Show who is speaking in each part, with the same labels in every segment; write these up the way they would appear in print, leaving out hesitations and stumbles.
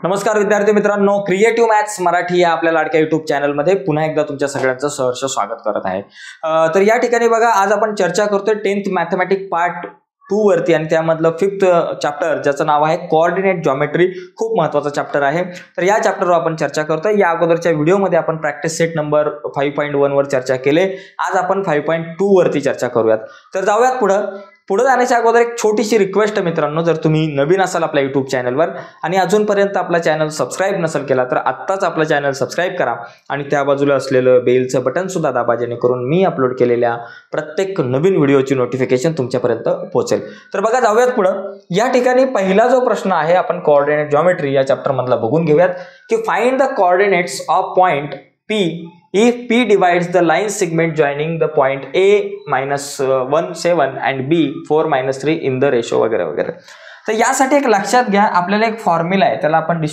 Speaker 1: नमस्कार विद्यार्थी मित्रांनो, क्रिएटिव्ह मॅथ्स मराठी या आपल्या लाडक्या युट्यूब चॅनलमध्ये पुन्हा एकदा तुमच्या सगळ्यांचं सहर्ष स्वागत करत आहे। तर या ठिकाणी बघा, आज आपण चर्चा करतोय 10th मॅथमॅटिक्स पार्ट 2 वरती आणि त्यामधलं 5th चॅप्टर ज्याचं नाव आहे कोऑर्डिनेट जॉमेट्री। खूप महत्त्वाचा चॅप्टर आहे। तर या चॅप्टरवर आपण चर्चा करतोय। या अगोदरच्या व्हिडिओमध्ये आपण प्रॅक्टिस सेट नंबर 5.1 वर चर्चा केली। आज आपण 5.2 वरती चर्चा करूयात। तर जाऊयात पुढे जाण्याच्या अगोदर एक छोटीशी रिक्वेस्ट मित्रांनो, जर तुम्ही नवीन असाल आपल्या YouTube चॅनलवर आणि अजूनपर्यंत आपला चॅनल सबस्क्राइब नसेल केला तर आत्ताच आपला चॅनल सबस्क्राइब करा आणि त्या बाजूला असलेलं बेलचं बटन सुद्धा दाबा, जेणेकरून मी अपलोड केलेल्या प्रत्येक नवीन व्हिडिओची नोटिफिकेशन तुमच्यापर्यंत पोहोचेल। तर बघा, जाऊयात पुढे। या ठिकाणी पहिला जो प्रश्न आहे आपण कोऑर्डिनेट जॉमेट्री या चॅप्टर मधला बघून घेऊयात की find the coordinates of point P if P divides the line segment joining the point A -1 7 and B 4 -3 in the ratio वगैरे वगैरे। तर यासाठी एक लक्षात घ्या, आपल्याला एक फॉर्म्युला आहे, त्याला आपण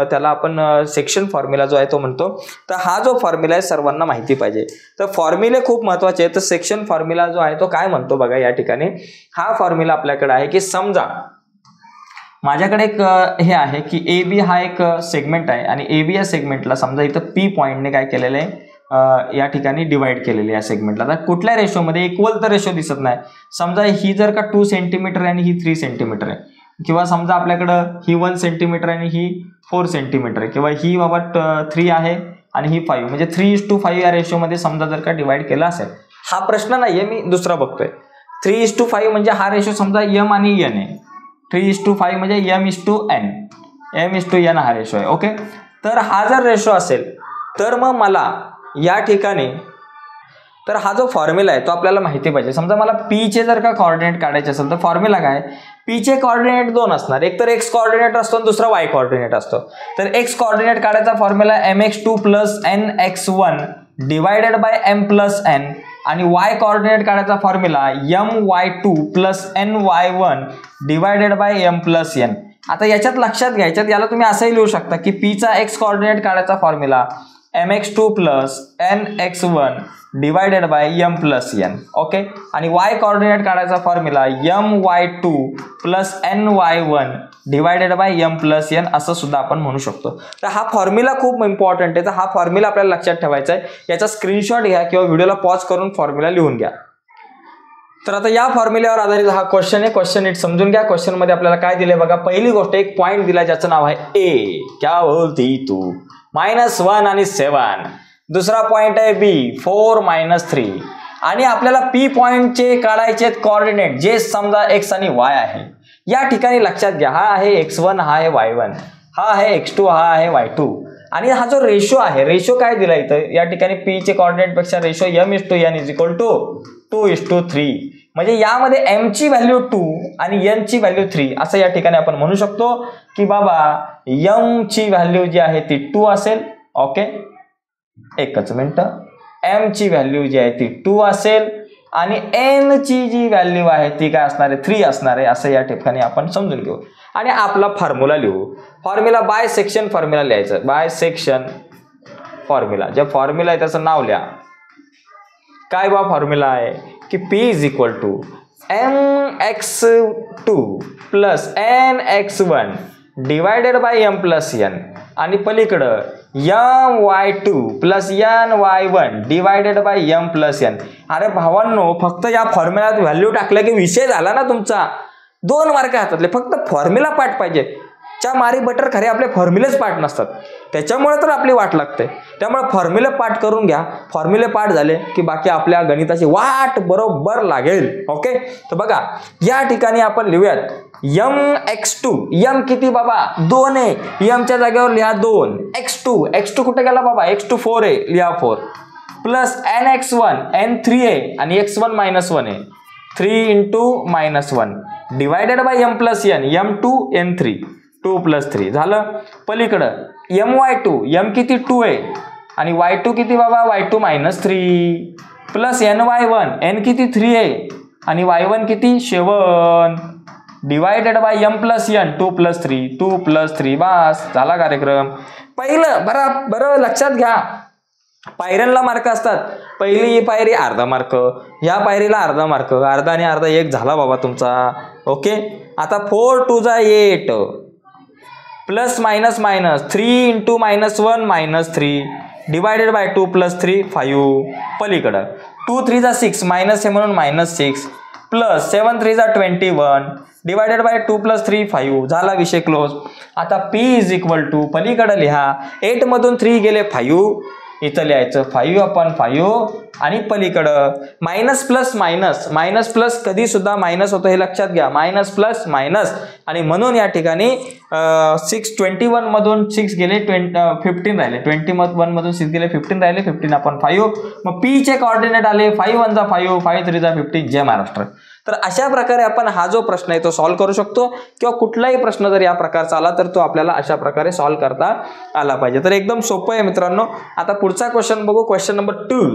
Speaker 1: त्याला आपण सेक्शन फॉर्म्युला जो आहे तो म्हणतो। तर हा जो फॉर्म्युला आहे सर्वांना माहिती पाहिजे। तर फॉर्म्युले खूप महत्त्वाचे आहेत। तर सेक्शन फॉर्म्युला जो आहे तो काय म्हणतो बघा, या ठिकाणी हा फॉर्म्युला आपल्याकडे आहे की समजा माझ्याकडे एक हे आहे की ए बी हा एक सेगमेंट आहे आणि ए बी या सेगमेंटला समजा इथं पी पॉईंटने काय केलेलं आहे, या ठिकाणी डिवाइड केलेली आहे सेगमेंटला। तर कुठल्या रेशोमध्ये इक्वल तर रेशो दिसत नाही। समजा ही जर का 2 सेंटीमीटर आणि ही 3 सेंटीमीटर आहे, किंवा समजा आपल्याकडं ही 1 सेंटीमीटर आणि ही 4 सेंटीमीटर आहे, किंवा ही बाबा 3 आहे आणि ही 5, म्हणजे 3:5 या रेशोमध्ये समजा जर का डिवाइड केला असेल। हा प्रश्न नाहीये, मी दुसरा बघतोय। 3:5 म्हणजे हा रेशो समजा m आणि n आहे। 3:5 म्हणजे m:n हा रेशो आहे। ओके, तर हा जर रेशो असेल तर मग मला या ठिकाणी, तर हा जो फॉर्म्युला आहे तो आपल्याला माहिती पाहिजे। समजा मला p चे जर का कोऑर्डिनेट काढायचे असेल तर फॉर्म्युला काय, p चे कोऑर्डिनेट दोन असणार, एक तर x कोऑर्डिनेट असतो आणि दुसरा y कोऑर्डिनेट असतो। तर x कोऑर्डिनेट काढायचा formula mx2 + nx1 divided by m + n आणि y कोऑर्डिनेट काढायचा formula my2 + ny1 divided by m + n। आता याच्यात लक्षात घ्यायच्यात, याला तुम्ही असंही लिहू शकता की p चा x कोऑर्डिनेट काढायचा formula mx2 + nx1 divided by m + n। Okay, आणि y कोऑर्डिनेट काढायचा formula my2 + ny1 divided by m + n असं सुद्धा आपण म्हणू शकतो। तर हा फॉर्म्युला खूप इम्पॉर्टंट आहे। तर हा फॉर्म्युला आपल्याला लक्षात ठेवायचा आहे। याचा स्क्रीनशॉट घ्या किंवा व्हिडिओला पॉज करून फॉर्म्युला लिहून घ्या। तर आता या फॉर्म्युल्यावर आधारित हा क्वेश्चन आहे। क्वेश्चन नीट समजून घ्या। क्वेश्चन मध्ये आपल्याला काय दिले बघा, पहिली गोष्ट एक पॉइंट दिला ज्याचं नाव आहे ए, क्या बोलती तू, -1 आणि 7। दुसरा पॉइंट आहे बी 4 -3 आणि आपल्याला पी पॉइंटचे काढायचे कोऑर्डिनेट जे समजा x आणि y आहे। या ठिकाणी लक्षात घ्या, हा आहे x1, हा आहे y1, हा आहे x2, हा आहे y2 आणि हा जो रेशो आहे, रेशो काय दिला इथं या ठिकाणी p चे कोऑर्डिनेट पेक्षा रेशो m:n = 2:3, म्हणजे यामध्ये m ची व्हॅल्यू 2 आणि n ची व्हॅल्यू 3 असं या ठिकाणी आपण म्हणू शकतो की बाबा m ची व्हॅल्यू जी आहे ती 2 असेल। ओके, एकच मिनिट, m ची व्हॅल्यू जी आहे ती 2 असेल आणि n ची जी व्हॅल्यू आहे ती काय असणार आहे, 3 असणार आहे, असं या ठिकाणी आपण समजून घेऊ आणि आपला फॉर्म्युला लिहू। फॉर्म्युला बाय सेक्शन फॉर्म्युला लिहायचं, बाय सेक्शन फॉर्म्युला। जे फॉर्म्युला आहे त्याचं नाव लिहा। काय बा फॉर्म्युला आहे की p = mx2 + nx1 divided by m + n आणि पलीकडं my2 + ny1 divided by m + n। अरे भावांनो, फक्त या फॉर्म्युल्यात व्हॅल्यू टाकल्या की विषय झाला ना तुमचा। 2 मार्क हातातले, फक्त फॉर्म्युला पाठ पाहिजे। च्या मारी बटर खरे आपले फॉर्म्युलेच पाठ नसतात, त्याच्यामुळे तर आपली वाट लागते। त्यामुळे फॉर्म्युले पाठ करून घ्या। फॉर्म्युले पाठ झाले की बाकी आपल्या गणिताची वाट बरोबर लागेल। ओके, तर बघा या ठिकाणी आपण लिहूयात mx2, m किती बाबा 2 आहे, m च्या जागेवर लिहा 2, x2 कुठे गेला बाबा, x2 4 आहे, लिहा 4 प्लस nx1, n 3 आहे आणि x1 -1 आहे, 3 × -1 divided by m + n, m2 n3 2 + 3 झालं। पलीकडं my2, m किती 2 आहे आणि y2 किती बाबा, y2 -3 प्लस ny1, n किती 3 आहे आणि y1 किती 7 डिवाइडेड बाय m + n 2 + 3 2 + 3 बस झाला कार्यक्रम। पहिलं बरं लक्षात घ्या, पायऱ्यांना मार्क असतात। पहिली पायरी अर्धा मार्क, या पायरीला अर्धा मार्क, अर्धा आणि अर्धा 1 झाला बाबा तुमचा। ओके, आता 4 × 2 = 8 plus minus minus 3 into -1 -3 divided by 2 + 3 5 पलीकडं 2 3 जा 6 मायनस आहे म्हणून -6 प्लस 7 3 जा 21 डिवायडेड बाय 2 + 3 5 झाला विषय क्लोज. आता P = पलीकडे लिहा 8 मधून 3 गेले 5 इथं लिहायचं 5/5 आणि पलीकडं minus plus minus minus plus कधी सुद्धा मायनस होतं हे लक्षात घ्या. मायनस प्लस मायनस आणि म्हणून या ठिकाणी 21 मधून 6 गेले 15 राहिले 21 मधून 6 गेले 15 राहिले 15/5 मग P चे कोऑर्डिनेट आले 5 1 जा 5 5 3 जा 15 जय महाराष्ट्र. तर अशा प्रकारे आपण हा जो प्रश्न आहे तो सॉल्व्ह करू शकतो किंवा कुठलाही प्रश्न जर या प्रकारचा आला तर तो आपल्याला अशा प्रकारे सॉल्व्ह करता आला पाहिजे. तर एकदम सोपं आहे मित्रांनो. आता पुढचा क्वेश्चन बघू. Question number 2.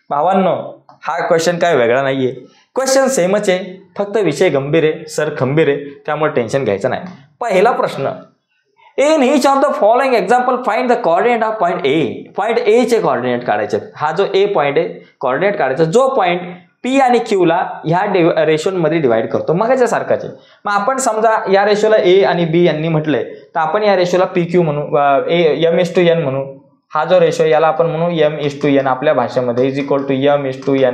Speaker 1: भावांनो हा क्वेश्चन काय वेगळा नाहीये. क्वेश्चन सेमच आहे फक्त विषय गंभीर आहे सर खंबीर आहे त्यामुळे टेन्शन घ्यायचं नाही. पहिला प्रश्न in each of the following example find the coordinate of point A. Point A चे कोऑर्डिनेट काढायचे. हा जो ए पॉइंट आहे कोऑर्डिनेट काढायचा जो पॉइंट पी आणि क्यू ला ह्या रेशोमध्ये डिवाइड करतो मगाच्या सारखाच आहे. मग आपण समजा या रेशोला ए आणि बी यांनी म्हटलंय तर आपण या रेशोला पी क्यू म्हणू m:n म्हणू. हा जो रेशो याला आपण म्हणू m:n आपल्या भाषेमध्ये m:n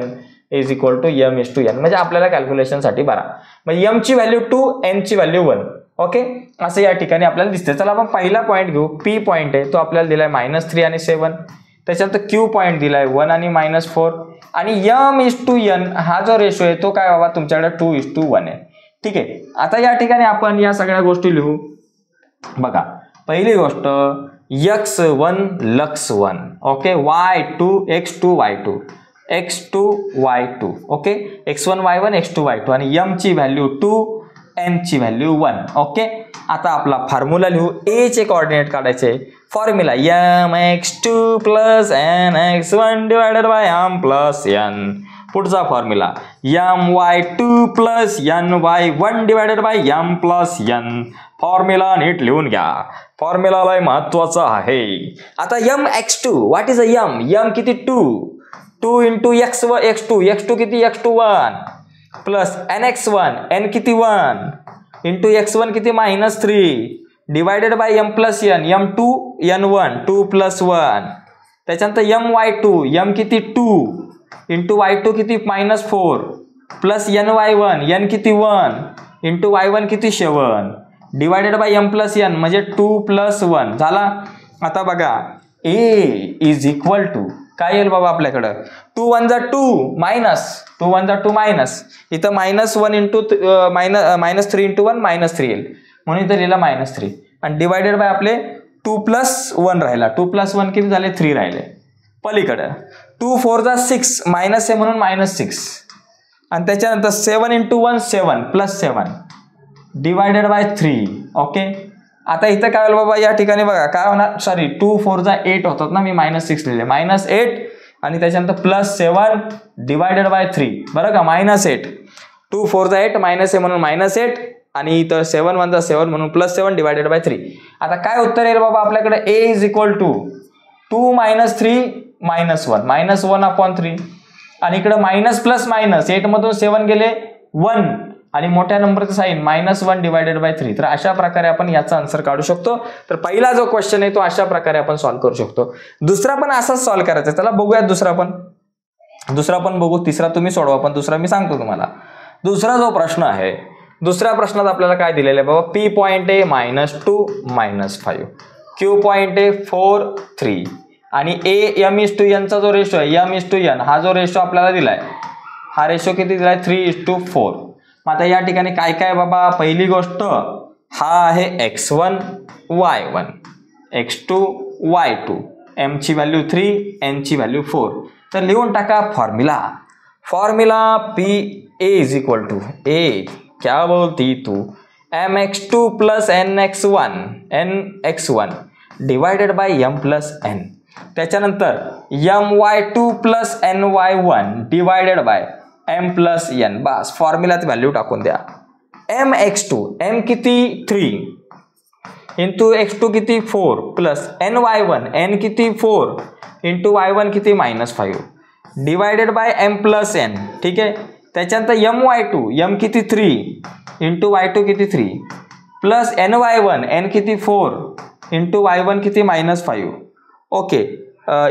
Speaker 1: म्हणजे आपल्याला कॅल्क्युलेशनसाठी बरा. म्हणजे m ची व्हॅल्यू 2 n ची व्हॅल्यू 1 ओके असं या ठिकाणी आपल्याला दिसते. चला आपण पहिला पॉईंट घेऊ. पी पॉईंट आहे तो आपल्याला दिलाय -3 आणि 7 त्याच्यानंतर क्यू पॉईंट दिलाय 1 आणि -4 आणि m:n हा जो रेशो आहे तो काय बाबा तुमच्याकडे 2:1 आहे. ठीक आहे. आता या ठिकाणी आपण या सगळ्या गोष्टी लिहू. बघा पहिली गोष्ट x1 lux1 okay y2 x2 y2 x2 y2 okay x1 y1 x2 y2 आणि m ची व्हॅल्यू 2 n ची व्हॅल्यू 1 ओके. आता आपला फॉर्म्युला लिहू. ए चे कोऑर्डिनेट काढायचे. Formula mx2 + nx1 divided by m + n. पुढचा formula my2 + ny1 divided by m + n. Formula नीट लिहून घ्या. फॉर्म्युला लय महत्वाचा आहे. आता mx2 what is a m किती 2 इंटू x व x2 किती x1 प्लस nx1 n किती 1 इंटू x1 किती -3 divided by m + n m2 n1 2 + 1 त्याच्यानंतर my2 m किती 2 इंटू y2 किती -4 प्लस ny1 n किती 1 इंटू y1 किती 7 डिवायडेड बाय m + n म्हणजे 2 + 1 झाला. आता बघा a = काय येईल बाबा आपल्याकडं 2 1 जा 2 मायनस 2 1 जा 2 मायनस इथं -1 इंटू -3 इंटू 1 -3 येईल म्हणून इथं लिहिला -3 आणि डिवायडेड बाय आपले 2 + 1 राहिला 2 + 1 किती झाले 3 राहिले. पलीकडं 2 4 जा 6 मायनस आहे म्हणून -6 आणि त्याच्यानंतर 7 इंटू 1 7 + 7 डिवायडेड बाय 3 ओके. आता इथं काय होईल बाबा या ठिकाणी बघा काय होणार सॉरी 2 4 जा 8 होतात ना मी -6 लिहिले -8 आणि त्याच्यानंतर +7 डिवायडेड बाय 3 बरं का -8 2 4 जा 8 मायनस आहे म्हणून -8 आणि इथं 7 1 जा 7 म्हणून +7 डिवायडेड बाय 3. आता काय उत्तर येईल बाबा आपल्याकडे a = 2 - 3 -1 1/3 आणि इकडे मायनस प्लस मायनस 8 मधून 7 गेले 1 आणि मोठ्या नंबरचं साइन -1 डिवायडेड बाय 3. तर अशा प्रकारे आपण याचा आन्सर काढू शकतो. तर पहिला जो क्वेश्चन आहे तो अशा प्रकारे आपण सॉल्व्ह करू शकतो. दुसरा पण असाच सॉल्व्ह करायचा. चला बघूयात दुसरा पण बघू. तिसरा तुम्ही सोडवा पण दुसरा मी सांगतो तुम्हाला. दुसरा जो प्रश्न आहे दुसऱ्या प्रश्नात आपल्याला काय दिलेलं आहे बाबा P पॉइंट आहे -2 -5 Q पॉइंट आहे 4 3 आणि m:n चा जो रेशो आहे m:n हा जो रेशो आपल्याला दिलाय हा रेशो किती दिलाय 3:4. मग आता या ठिकाणी काय काय बाबा पहिली गोष्ट हा आहे x1 y1 x2 y2 m ची व्हॅल्यू 3 n ची व्हॅल्यू 4. तर लिहून टाका फॉर्म्युला P a क्या बोलती तू mx2 + nx1 divided by m + n. त्याच्यानंतर my2 + ny1 divided by m + n. बस फॉर्म्युलात व्हॅल्यू टाकून द्या. mx2 m किती 3 इंटू x2 किती 4 प्लस ny1 n किती 4 इंटू y1 किती -5 डिवायडेड बाय m + n. ठीक आहे. त्याच्यानंतर my2 m किती 3 इंटू y2 किती 3 प्लस ny1 n किती 4 इंटू y1 किती -5. ओके,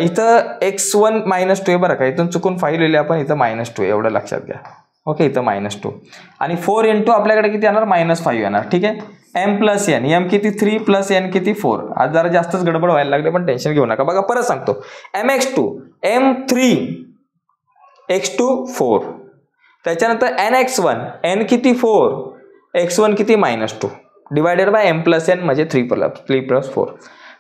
Speaker 1: इथं x1 -2 आहे बरं का, इथून चुकून 5 लिहिले आपण, इथं -2 एवढं लक्षात घ्या. ओके, इथं -2 आणि 4 इंटू आपल्याकडे किती येणार -5 येणार. ठीक आहे, m प्लस n, m किती 3 प्लस n किती 4. आज जरा जास्तच गडबड व्हायला लागले पण टेन्शन घेऊ नका. बघा परत सांगतो, mx2 m3 x2 4, त्याच्यानंतर nx1 n किती 4 x1 किती -2 divided by m plus n म्हणजे 3 प्लस 4.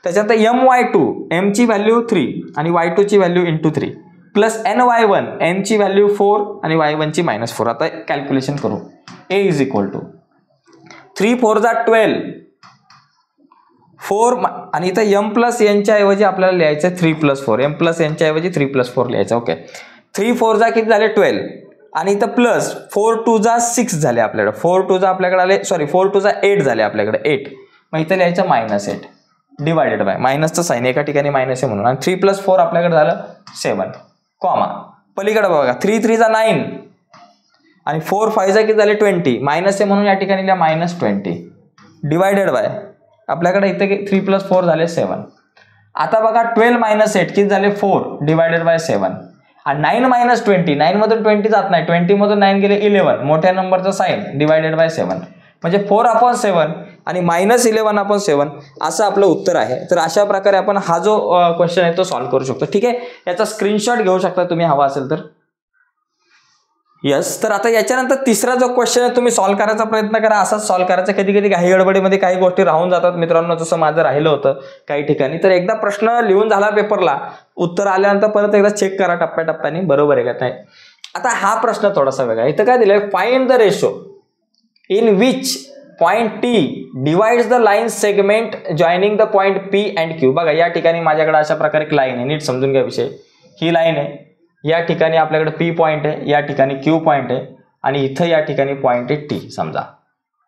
Speaker 1: त्याच्यानंतर my2 m ची व्हॅल्यू 3 आणि y2 ची value into 3 plus ny1 n ची व्हॅल्यू 4 आणि y1 ची -4. आता कॅल्क्युलेशन करू. a इज इक्वल टू 3 4 जा 12 4 आणि इथं m प्लस n च्या ऐवजी आपल्याला लिहायचं 3 प्लस 4, m प्लस n च्या ऐवजी 3 प्लस 4 लिहायचं. ओके, 3 4 जा किती झाले 12 आणि इथं प्लस 4 2 जा 6 झाले आपल्याकडे, 4 2 जा आपल्याकडे आले 4 2 जा 8 झाले आपल्याकडे 8. मग इथं लिहायचं -8 डिवायडेड बाय मायनसचं साईन एका ठिकाणी मायनस आहे म्हणून, आणि 3 प्लस 4 आपल्याकडे झालं 7 कॉमा पलीकडे बघा 3 3 जा 9 आणि 4 5 जा किती झाले 20 मायनस आहे म्हणून या ठिकाणी लिहा -20 डिवायडेड बाय आपल्याकडे इथे 3 प्लस 4 झाले 7. आता बघा 12 -8 किती झाले 4 डिवायडेड बाय 7 आणि 9 -20 9 मधून 20 जात नाही, 20 मधून 9 गेले 11 मोठ्या नंबरचा साईन डिवायडेड बाय 7 म्हणजे 4/7 आणि -11/7 असं आपलं उत्तर आहे. तर अशा प्रकारे आपण हा जो क्वेश्चन आहे तो सॉल्व्ह करू शकतो. ठीक आहे, याचा स्क्रीनशॉट घेऊ शकता तुम्ही हवा असेल तर. यस, तर आता याच्यानंतर तिसरा जो क्वेश्चन आहे तुम्ही सॉल्व्ह करायचा प्रयत्न करा. असाच सॉल्व्ह करायचा, कधी कधी काही गडबडीमध्ये काही गोष्टी राहून जातात मित्रांनो, जसं माझं राहिलं होतं काही ठिकाणी. तर एकदा प्रश्न लिहून झाला पेपरला, उत्तर आल्यानंतर परत एकदा चेक करा टप्प्याटप्प्याने बरोबर आहे का नाही. आता हा प्रश्न थोडासा वेगळा, इथं काय दिलंय, find the ratio in which point T divides the line segment joining the point P and Q. बघा या ठिकाणी माझ्याकडे अशा प्रकारे एक लाईन आहे, नीट समजून घ्या विषय. ही लाईन आहे, या ठिकाणी आपल्याकडे P पॉईंट आहे, या ठिकाणी Q पॉईंट आहे आणि इथं या ठिकाणी पॉईंट आहे T. समजा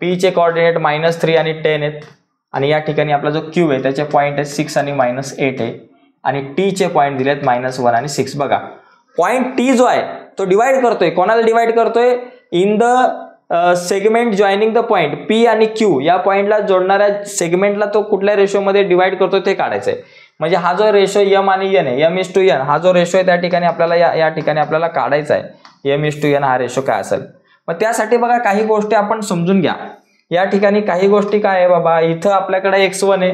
Speaker 1: P चे कोऑर्डिनेट -3 आणि 10 आहेत आणि या ठिकाणी आपला जो Q आहे त्याचे पॉईंट आहे 6 आणि -8 आहे आणि T चे पॉईंट दिलेत -1 आणि 6. बघा पॉईंट T जो आहे तो डिवाइड करतोय, कोणाला डिवाइड करतोय, in the segment joining the point P आणि Q या पॉईंटला जोडणाऱ्या सेगमेंटला तो कुठल्या रेशोमध्ये डिवाइड करतो ते काढायचं आहे. म्हणजे हा जो रेशो m आणि n आहे, m:n हा जो रेशो आहे त्या ठिकाणी आपल्याला या ठिकाणी आपल्याला काढायचा आहे. m:n हा रेशो काय असेल. मग त्यासाठी बघा काही गोष्टी आपण समजून घ्या. या ठिकाणी काही गोष्टी काय आहे बाबा, इथं आपल्याकडे x1 आहे,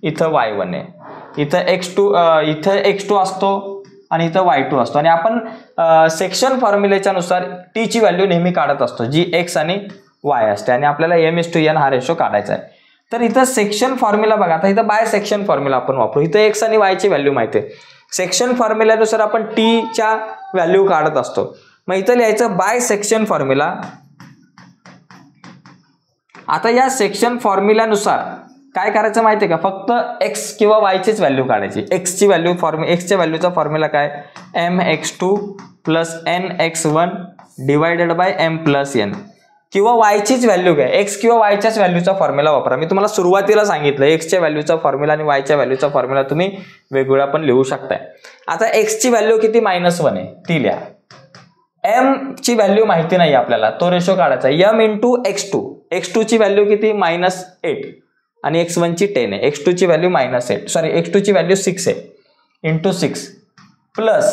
Speaker 1: इथं y1 आहे, इथं x2 असतो आणि इथं y2 असतो आणि आपण सेक्शन फॉर्म्युलेच्या नुसार t ची व्हॅल्यू नेहमी काढत असतो जी x आणि y असते आणि आपल्याला m:n हा रेशो काढायचा आहे. तर इथं सेक्शन फॉर्म्युला बघा, आता इथं बाय सेक्शन फॉर्म्युला आपण वापरू. इथं x आणि y ची व्हॅल्यू माहिती आहे, सेक्शन फॉर्म्युल्यानुसार आपण t च्या व्हॅल्यू काढत असतो. मग इथं लिहायचं बाय सेक्शन फॉर्म्युला. आता या सेक्शन फॉर्म्युल्यानुसार काय करायचं माहिती आहे का, फक्त x किंवा y चीच व्हॅल्यू काढायची. x ची व्हॅल्यू x च्या व्हॅल्यूचा फॉर्म्युला काय, mx2 plus nx1 divided by m plus n. किंवा y चीच व्हॅल्यू घ्या, x किंवा y च्याच व्हॅल्यूचा फॉर्म्युला वापरा. मी तुम्हाला सुरुवातीला सांगितलं x च्या व्हॅल्यूचा फॉर्म्युला आणि y च्या व्हॅल्यूचा फॉर्म्युला तुम्ही वेगवेगळा पण लिहू शकताय. आता x ची व्हॅल्यू किती -1 आहे ती लिहा. m ची व्हॅल्यू माहिती नाही आपल्याला, तो रेशो काढायचा. m इंटू x2 ची व्हॅल्यू किती -8 आणि x1 ची 10 आहे, x2 ची व्हॅल्यू x2 ची व्हॅल्यू 6 आहे into 6 plus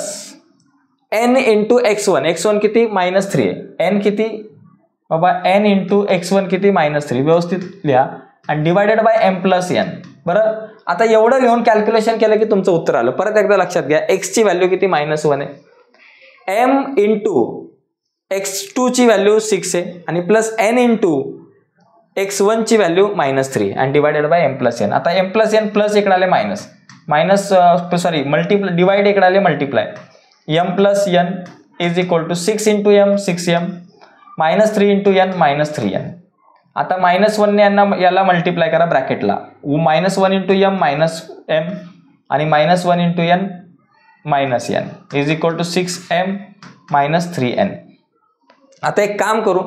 Speaker 1: n into x1 किती -3 आहे, n किती बाबा n इंटू x1 किती -3 व्यवस्थित लिहा आणि divided by m plus n. बरं, आता एवढं लिहून कॅल्क्युलेशन केलं की तुमचं उत्तर आलं. परत एकदा लक्षात घ्या, x ची व्हॅल्यू किती -1 आहे, m इंटू x2 ची व्हॅल्यू 6 आहे आणि प्लस n इंटू x1 ची व्हॅल्यू -3 आणि divided by m plus n. आता m प्लस n प्लस इकडे आले मल्टिप्लाय डिवाइड इकडे आले multiply, m plus n is equal to 6 into m 6m -3 into n -3n. आता -1 ने याला मल्टिप्लाय करा ब्रॅकेटला, -1 इंटू m -m आणि -1 into n -n is equal to 6m -3n. आता एक काम करू,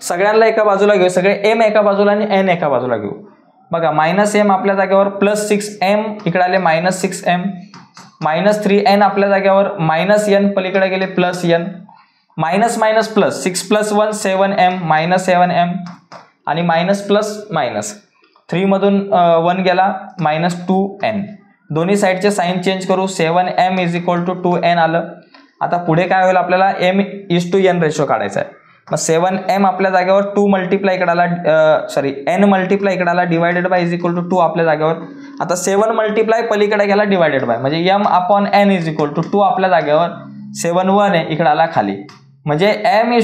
Speaker 1: सगळ्यांना एका बाजूला घेऊ, सगळे m एका बाजूला आणि n एका बाजूला घेऊ. बघा -m आपल्या जागेवर प्लस 6m इकडे आले -6m -3n आपल्या जागेवर -n पलीकडे गेले plus n minus minus plus 6 + 1 7m minus 7m आणि मायनस प्लस मायनस 3 मधून 1 गेला मायनस 2n. दोन्ही साईडचे साईन चेंज करू. 7m = 2n आलं. आता पुढे काय होईल आपल्याला m:n रेशो काढायचा आहे. मग 7m आपल्या जागेवर 2 मल्टिप्लाय इकडे आला n मल्टिप्लाय इकडे आला डिवायडेड बाय = 2 आपल्या जागेवर. आता 7 मल्टिप्लाय पलीकडे गेला डिवायडेड बाय म्हणजे m/n = 2 आपल्या जागेवर. 7 1 आहे इकडे आला खाली म्हणजे m:n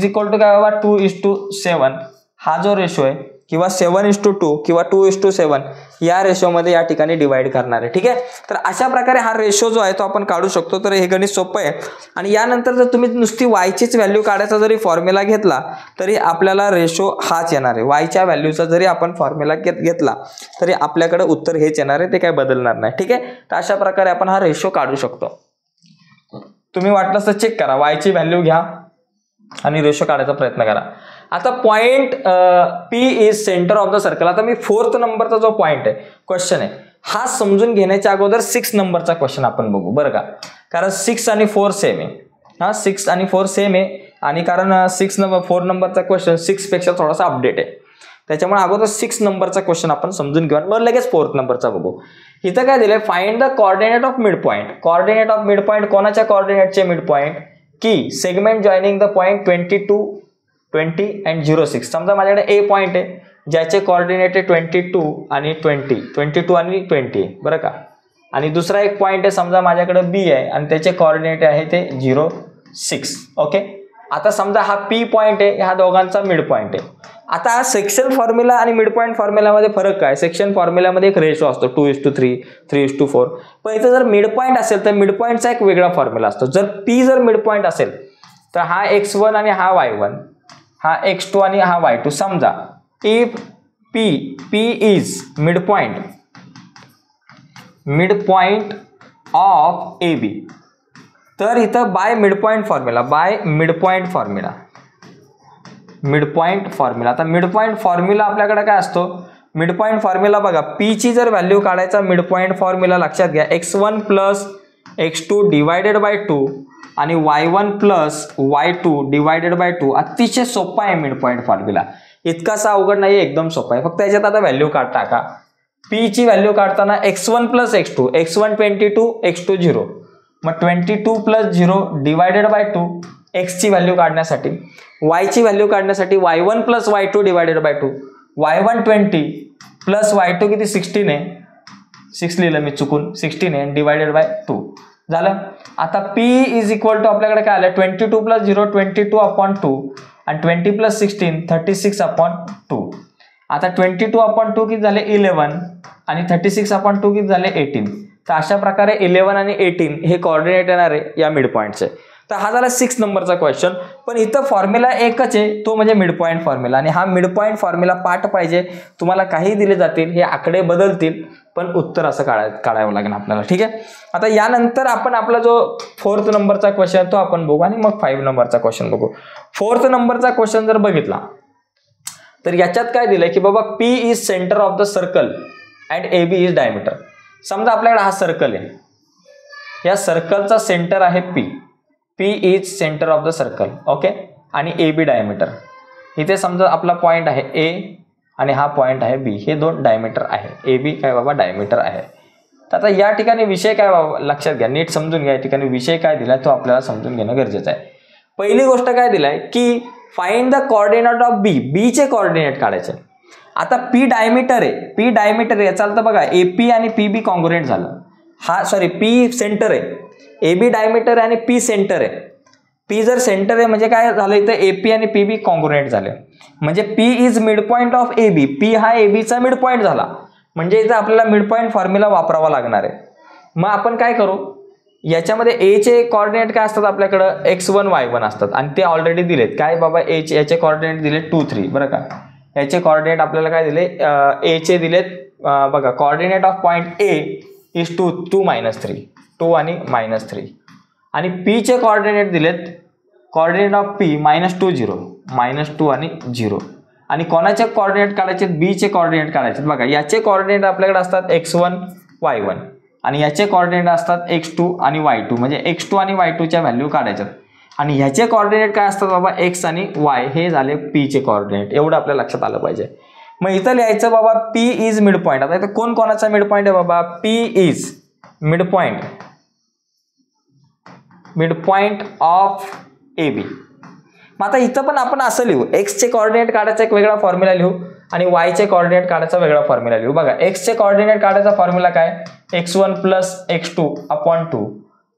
Speaker 1: = काय बाबा 2:7 हा जो रेशो आहे किंवा 7:2 किंवा 2:7 या रेशोमध्ये या ठिकाणी डिवाइड करणार आहे. ठीक आहे. तर अशा प्रकारे हा रेशो जो आहे तो आपण काढू शकतो. तर हे गणित सोपं आहे. आणि यानंतर जर तुम्ही नुसती वायचीच व्हॅल्यू काढायचा जरी फॉर्म्युला घेतला तरी आपल्याला रेशो हाच येणार आहे. वायच्या व्हॅल्यूचा जरी आपण फॉर्म्युला घेतला तरी आपल्याकडे उत्तर हेच येणार आहे. ते काय बदलणार नाही. ठीक आहे. तर अशा प्रकारे आपण हा रेशो काढू शकतो. तुम्ही वाटलं तर चेक करा. वायची व्हॅल्यू घ्या आणि रेशो काढायचा प्रयत्न करा. आता point P is centre of the circle. आता मी 4th नंबरचा जो पॉइंट आहे क्वेश्चन आहे हा समजून घेण्याच्या अगोदर 6 नंबरचा क्वेश्चन आपण बघू बरं का. कारण 6 आणि 4 सेम आहे. 6 आणि 4 सेम आहे आणि कारण 4 नंबरचा क्वेश्चन 6 पेक्षा थोडासा अपडेट आहे. त्याच्यामुळे अगोदर 6 नंबरचा क्वेश्चन आपण समजून घेऊ मग लगेच 4th नंबरचा बघू. इथं काय दिलंय find the coordinate of mid point. Coordinate of mid point कोणाच्या कोऑर्डिनेटचे मिड पॉइंट की segment joining the point 22 20 and 06. समजा माझ्याकडे A पॉइंट आहे ज्याचे कोऑर्डिनेट आहे 22 आणि 22 आणि 20 बरं का. आणि दुसरा एक पॉइंट आहे समजा माझ्याकडे B आहे आणि त्याचे कोऑर्डिनेट आहे ते 06. ओके. आता समजा हा P पॉइंट आहे ह्या दोघांचा मिड पॉइंट आहे. आता सेक्शन फॉर्म्युला आणि मिड पॉइंट फॉर्म्युलामध्ये फरक काय. सेक्शन फॉर्म्युलामध्ये एक रेशो असतो 2:3 3:4. पण इथं जर मिड पॉइंट असेल तर मिड पॉइंटचा एक वेगळा फॉर्म्युला असतो. जर P जर मिड पॉइंट असेल तर हा x1 आणि हा y1 हा x2 आणि हा y2. समजा if P is mid point of AB तर इथं बाय मिड पॉइंट फॉर्म्युला आता मिड पॉइंट फॉर्म्युला आपल्याकडे काय असतो. मिड पॉइंट फॉर्म्युला बघा P ची जर व्हॅल्यू काढायचा मिड पॉइंट फॉर्म्युला लक्षात घ्या x1 + x2 डिवायडेड बाय 2 आणि y1 + y2 डिवायडेड बाय 2. अतिशय सोपा आहे मिड पॉइंट फॉर्म्युला. इतकासा अवघड नाही एकदम सोपा आहे. फक्त याच्यात आता व्हॅल्यू टाका. P ची व्हॅल्यू काढताना x1 + x2 x1 22 x2 0 मग 22 + 0 डिवायडेड बाय 2 x ची व्हॅल्यू काढण्यासाठी. y ची व्हॅल्यू काढण्यासाठी y1 + y2 divided by 2 y1 20 + y2 किती 16 आहे 6 लिहिलं मी चुकून 16 आहे डिवायडेड बाय 2 झालं. आता P = आपल्याकडे काय आलं 22 + 0 22/2 आणि 20 + 16 36/2. आता 22/2 किती झाले 11 आणि 36/2 किती झाले 18. तर अशा प्रकारे 11 आणि 18 हे कोऑर्डिनेट येणार आहे या मिड पॉइंटचे. तर हा झाला 6 नंबरचा क्वेश्चन. पण इथं फॉर्म्युला एकच आहे तो म्हणजे मिड पॉइंट फॉर्म्युला. आणि हा मिड पॉइंट फॉर्म्युला पाठ पाहिजे. तुम्हाला काही दिले जातील हे आकडे बदलतील पण उत्तर असं काढावं लागेल आपल्याला. ठीक आहे. आता यानंतर आपण आपला जो 4th नंबरचा क्वेश्चन तो आपण बघू आणि मग 5 नंबरचा क्वेश्चन बघू. 4th नंबरचा क्वेश्चन जर बघितला तर याच्यात काय दिलंय की बाबा P is centre of the circle and AB is diameter. समजा आपल्याकडे हा सर्कल आहे. या सर्कलचा सेंटर आहे P is centre of the circle. Okay. आणि AB डायमीटर. इथे समजा आपला पॉइंट आहे A आणि हा पॉइंट आहे B. हे दोन डायमीटर आहे. AB काय बाबा डायमीटर आहे. तर आता या ठिकाणी विषय काय बाबा लक्षात घ्या नीट समजून घ्या. या ठिकाणी विषय काय दिलाय तो आपल्याला समजून घेणं गरजेचं आहे. पहिली गोष्ट काय दिलाय की find the coordinate of B चे कोऑर्डिनेट काढायचे. आता P डायमीटर आहे याचा अर्थ बघा AP आणि PB कॉन्ग्रुएंट झालं. P सेंटर आहे AB डायमीटर आहे आणि P सेंटर आहे. P जर सेंटर आहे म्हणजे काय झालं इथं AP आणि PB कॉन्ग्रुएंट झाले. म्हणजे P is mid point of AB. P हा AB चा मिड पॉइंट झाला. म्हणजे इथं आपल्याला मिड पॉइंट फॉर्म्युला वापरावा लागणार आहे. मग आपण काय करू याच्यामध्ये A चे कोऑर्डिनेट काय असतात आपल्याकडं x1 y1 असतात आणि ते ऑलरेडी दिलेत. काय बाबा याचे कोऑर्डिनेट दिले 2 3 बरं का. याचे कोऑर्डिनेट आपल्याला काय दिले A चे दिलेत बघा coordinate of point A is 2 2 -3 2 आणि -3 आणि P चे कोऑर्डिनेट दिलेत कोऑर्डिनेट ऑफ P -2 0 -2 आणि 0 आणि कोणाचे कोऑर्डिनेट काढायचे B चे कोऑर्डिनेट काढायचे. बघा याचे कोऑर्डिनेट आपल्याकडे असतात x1 y1 आणि याचे कोऑर्डिनेट असतात x2 आणि y2 म्हणजे x2 आणि y2 च्या व्हॅल्यू काढायच्यात. आणि ह्याचे कोऑर्डिनेट काय असतात बाबा, एक्स आणि वाय हे झाले पीचे कोऑर्डिनेट. एवढं आपल्या लक्षात आलं पाहिजे. मग इथं लिहायचं बाबा पी इज मिड पॉईंट. आता इथं कोण कोणाचा मिड पॉईंट आहे बाबा, P is mid point of A B. मग आता इथं पण आपण असं लिहू, एक्सचे कोऑर्डिनेट काढायचा एक वेगळा फॉर्म्युला लिहू आणि वायचे कोऑर्डिनेट काढायचा वेगळा फॉर्म्युला लिहू. बघा एक्सचे कोऑर्डिनेट काढायचा फॉर्म्युला काय, x1 प्लस x2 अपॉन 2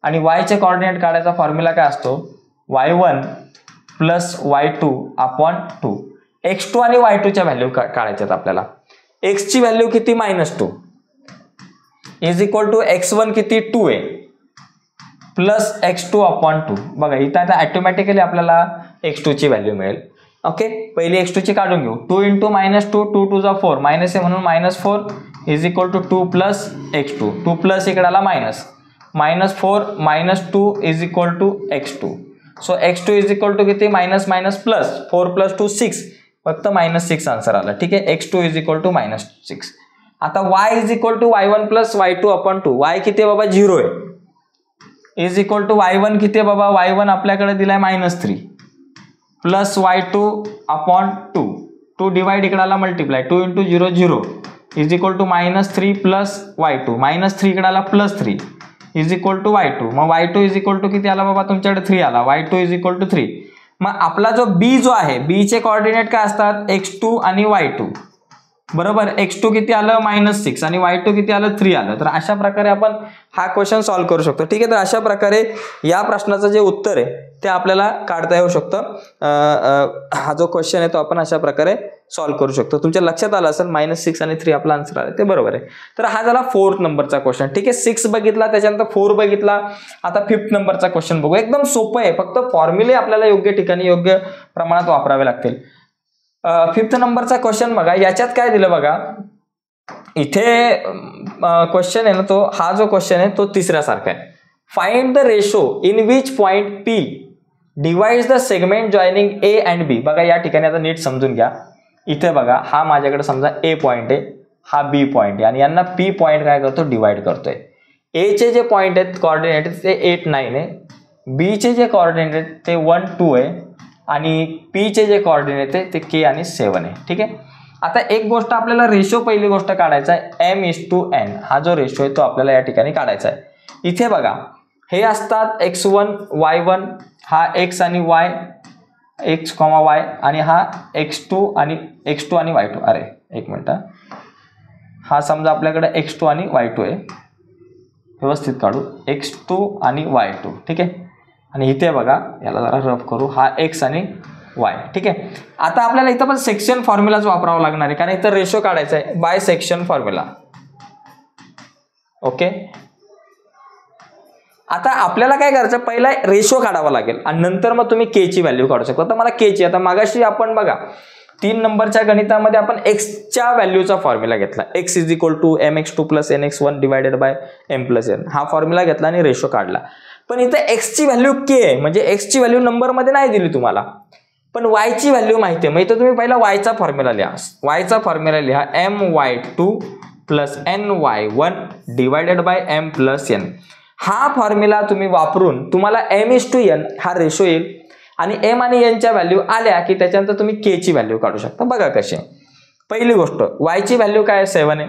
Speaker 1: आणि वायचे कोऑर्डिनेट काढायचा फॉर्म्युला काय असतो, y1 plus y2 upon 2. x2 आणि y2च्या व्हॅल्यू काढायच्यात आपल्याला. एक्सची व्हॅल्यू किती, -2 इज इक्वल टू x1 किती 2 आहे प्लस x2 अपॉन 2. बघा इथं आता ऑटोमॅटिकली आपल्याला x2 ची व्हॅल्यू मिळेल. ओके, पहिली x2 ची काढून घेऊ. 2 × -2 2 2 जा 4 मायनस आहे म्हणून -4 is equal to 2 plus x2. 2 plus इकडे आला minus, -4 -2 is equal to x2. So x2 is equal to किती, मायनस मायनस प्लस 4 + 2 6, फक्त -6 आन्सर आला. ठीक आहे, x2 इज इक्वल टू -6. आता y is equal to y1 plus y2 upon 2. y किती बाबा 0 आहे इज इक्वल टू y1 किती आहे बाबा, y1 आपल्याकडे दिलाय -3 प्लस y2 अपॉन 2. 2 डिवाइड इकडे आला multiply, 2 × 0 0 is equal to -3 plus y2, -3 इकडे आला +3 इज इक्वल टू y2. मग y2 इज इक्वल टू किती आला बाबा तुमच्याकडे 3 आला, y2 इज इक्वल टू 3. मग आपला जो b जो आहे, b चे कोऑर्डिनेट काय असतात, x2 आणि y2 बरोबर. x2 किती आलं -6 आणि y2 किती आलं 3 आलं. तर अशा प्रकारे आपण हा क्वेश्चन सॉल्व्ह करू शकतो. ठीक आहे, तर अशा प्रकारे या प्रश्नाचं जे उत्तर आहे ते आपल्याला काढता येऊ शकतं. हा जो क्वेश्चन आहे तो आपण अशा प्रकारे सॉल्व्ह करू शकतो. तुमच्या लक्षात आलं असेल -6 आणि 3 आपला आन्सर आहे ते बरोबर आहे. तर हा झाला 4th नंबरचा क्वेश्चन. ठीक आहे, 6 बघितला, त्याच्यानंतर 4 बघितला, आता 5th नंबरचा क्वेश्चन बघू. एकदम सोपं आहे, फक्त फॉर्म्युले आपल्याला योग्य ठिकाणी योग्य प्रमाणात वापरावे लागतील. 5th नंबरचा क्वेश्चन बघा, याच्यात काय दिलं बघा, इथे क्वेश्चन आहे ना तो, हा जो क्वेश्चन आहे तो तिसऱ्यासारखा आहे. Find the ratio in which point P divides the segment joining A and B. बघा या ठिकाणी आता नीट समजून घ्या. इथे बघा हा माझ्याकडे समजा A पॉइंट आहे, हा B पॉइंट आहे आणि यांना P पॉइंट काय करतो, डिवाइड करतोय. A चे जे पॉइंट आहेत कोऑर्डिनेट ते 8 9 आहे, B चे जे कोऑर्डिनेट आहेत ते 1 2 आहे आणि P चे जे कोऑर्डिनेट आहे ते K आणि 7 आहे. ठीक आहे, आता एक गोष्ट आपल्याला रेशो, पहिली गोष्ट काढायचा आहे m:n. हा जो रेशो आहे तो आपल्याला या ठिकाणी काढायचा आहे. इथे बघा हे असतात x1 y1, हा x आणि y, x, y आणि हा x2 आणि y2. अरे एक मिनिट, हा समजा आपल्याकडे x2 आणि y2 आहे, व्यवस्थित काढू, x2 आणि y2. ठीक आहे, आणि इथे बघा याला जरा रफ करू, हा x आणि y. ठीक आहे, आता आपल्याला इथं पण सेक्शन फॉर्म्युलाच वापरावा लागणार आहे, कारण इथं रेशो काढायचा आहे बाय सेक्शन फॉर्म्युला. ओके, आता आपल्याला काय करायचं, पहिला रेशो काढावा लागेल आणि नंतर मग तुम्ही के ची व्हॅल्यू काढू शकता. आता मला के ची, आता मागाशी आपण बघा 3 नंबरच्या गणितामध्ये आपण एक्सच्या व्हॅल्यूचा फॉर्म्युला घेतला, x is equal to mx2 plus nx1 divided by m plus n. हा फॉर्म्युला घेतला आणि रेशो काढला. पण इथं एक्सची व्हॅल्यू के आहे, म्हणजे एक्सची व्हॅल्यू नंबरमध्ये नाही दिली तुम्हाला, पण वायची व्हॅल्यू माहिती आहे. मग इथं तुम्ही पहिला वायचा फॉर्म्युला लिहा. वायचा फॉर्म्युला लिहा my2 plus ny1 divided by m plus n. हा फॉर्म्युला तुम्ही वापरून तुम्हाला m:n हा रेशो येईल आणि m आणि n च्या व्हॅल्यू आल्या की त्याच्यानंतर तुम्ही k ची व्हॅल्यू काढू शकता. बघा कशी. पहिली गोष्ट, y ची व्हॅल्यू काय आहे, 7 आहे,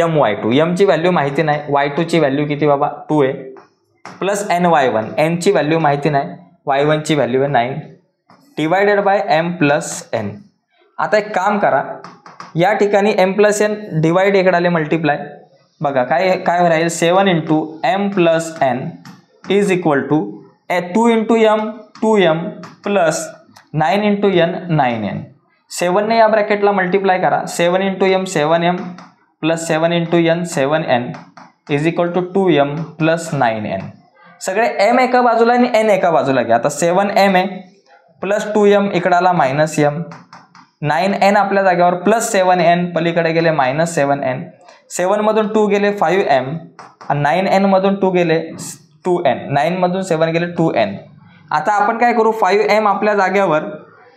Speaker 1: my2, m ची व्हॅल्यू माहिती नाही, y2 ची व्हॅल्यू किती बाबा 2 आहे, प्लस ny1, n ची व्हॅल्यू माहिती नाही, y1 ची व्हॅल्यू आहे 9 divided by m plus n. आता एक काम करा, या ठिकाणी m प्लस n डिवाइड इकडे आले मल्टिप्लाय. बघा काय काय राहील, 7 × m plus n is equal to 2 × m 2m plus 9 × n 9n. 7 ने या ब्रॅकेटला मल्टिप्लाय करा, 7 × m 7m plus 7 × n 7n is equal to 2m plus 9n. सगळे m एका बाजूला आणि n एका बाजूला घ्या. आता 7m आहे प्लस 2m इकडे आला मायनस m, 9n आपल्या जागेवर प्लस 7n पलीकडे गेले मायनस 7n, 7 मधून 2 गेले 5m आणि 9n मधून 2 गेले 2n, 9 मधून 7 गेले 2n. आता आपण काय करू, 5m आपल्या जागेवर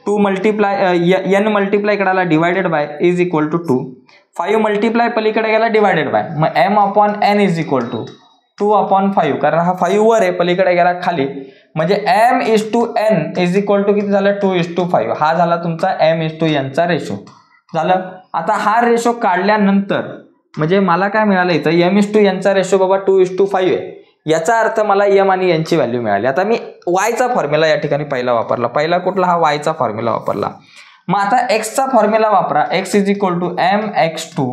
Speaker 1: 2 मल्टिप्लाय n मल्टिप्लाय इकडे आला divided by is equal to 2, 5 multiply पलीकडे गेला डिवायडेड बाय, मग m upon n is equal to 2/5, कारण हा 5 वर आहे पलीकडे गेला खाली, म्हणजे m:n इज इक्वल टू किती झालं 2:5. हा झाला तुमचा m:n चा रेशो झालं. आता हा रेशो काढल्यानंतर म्हणजे मला काय मिळालं इथं m:n चा रेशो बाबा 2:5 आहे. याचा अर्थ मला m आणि n ची व्हॅल्यू मिळाली. आता मी y चा फॉर्म्युला या ठिकाणी पहिला वापरला. पहिला कुठला हा y चा फॉर्म्युला वापरला. मग आता x चा फॉर्म्युला वापरा. x is equal to mx2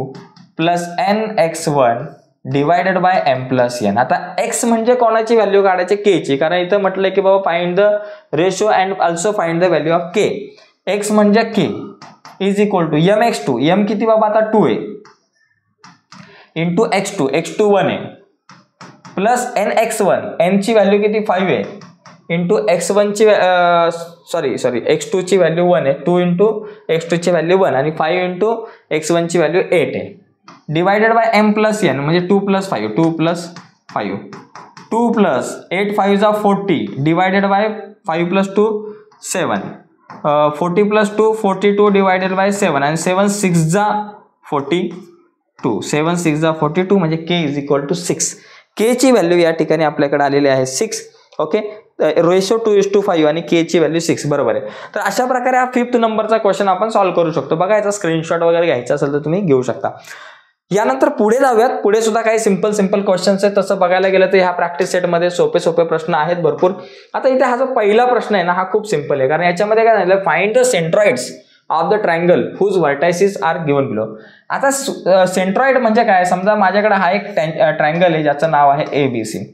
Speaker 1: plus nx1 divided by m plus n. आता x म्हणजे कोणाची व्हॅल्यू काढायची k ची, कारण इथं म्हटलंय की बाबा find the ratio and also find the value of k. x म्हणजे k is equal to mx2, m किती बाबा आता 2 आहे, इंटू x2, x2 1 आहे, प्लस nx1, n ची व्हॅल्यू किती 5 आहे, इंटू x1 ची x2 ची व्हॅल्यू 1 आहे, 2 इंटू x2 ची व्हॅल्यू 1 आणि 5 इंटू x1 ची व्हॅल्यू 8 आहे, divided by m plus n म्हणजे 2 प्लस 5, 2 प्लस 5, 2 प्लस 8 5 जा 40 divided by 5 plus 2 7, 40 plus 2 42 divided by 7 आणि 7 6 जा 42, 7 6 जा 42 म्हणजे k is equal to 6. k ची व्हॅल्यू या ठिकाणी आपल्याकडे आलेली आहे 6. ओके, रेशो 2:5 आणि k ची व्हॅल्यू 6 बरोबर आहे. तर अशा प्रकारे हा 5th नंबरचा क्वेश्चन आपण सॉल्व्ह करू शकतो. बघा, याचा स्क्रीनशॉट वगैरे घ्यायचा असेल तर तुम्ही घेऊ शकता. यानंतर पुढे जाऊयात. पुढे सुद्धा काही सिंपल क्वेश्चन्स आहेत. तसं बघायला गेलं तर ह्या प्रॅक्टिस सेटमध्ये सोपे प्रश्न आहेत भरपूर. आता इथे हा जो पहिला प्रश्न आहे ना, हा खूप सिंपल आहे, कारण याच्यामध्ये काय झालं, find the centroids of the triangle whose vertices are given below. आता सेंट्रॉइड म्हणजे काय, समजा माझ्याकडे हा एक ट्रायंगल आहे ज्याचं नाव आहे ABC.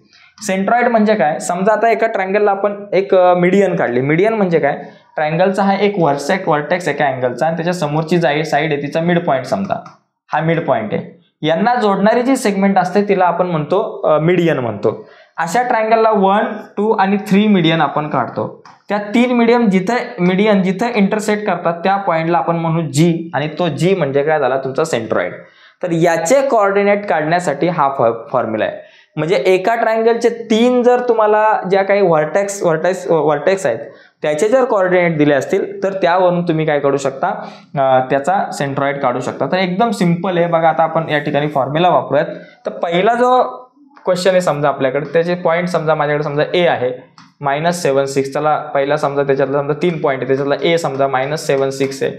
Speaker 1: सेंट्रॉइड म्हणजे काय, समजा आता एका ट्रायंगलला आपण एक मीडियन काढली. मीडियन म्हणजे काय, ट्रायंगलचा हा एक वर्टेक्स एका अँगलचा आणि त्याच्या समोरची साईड आहे तिचा मिड पॉईंट, समजा हा मिड पॉईंट आहे. यांना जोडणारी जी सेगमेंट असते तिला आपण म्हणतो मीडियन म्हणतो. अशा ट्रायंगलला 1, 2 आणि 3 मीडियन आपण काढतो. त्या 3 मीडियन जिथे इंटरसेक्ट करतात त्या पॉईंटला आपण म्हणू G, आणि तो G म्हणजे काय झाला तुमचा सेंट्रॉइड. तर याचे कोऑर्डिनेट काढण्यासाठी हा फॉर्म्युला आहे. म्हणजे एका ट्रायंगलचे 3 जर तुम्हाला ज्या काही व्हर्टेक्स आहेत त्याचे जर कोऑर्डिनेट दिले असतील तर त्यावरून तुम्ही काय काढू शकता, त्याचा सेंट्रॉइड काढू शकता. तर एकदम सिंपल आहे. बघा, आता आपण या ठिकाणी फॉर्म्युला वापरूयात. तर पहिला जो क्वेश्चन आहे समजा आपल्याकडे, त्याचे पॉईंट समजा माझ्याकडे समजा A आहे -7 त्याला पहिला समजा त्याच्यातला समजा 3 पॉईंट आहे, त्याच्यातला A समजा -7 आहे.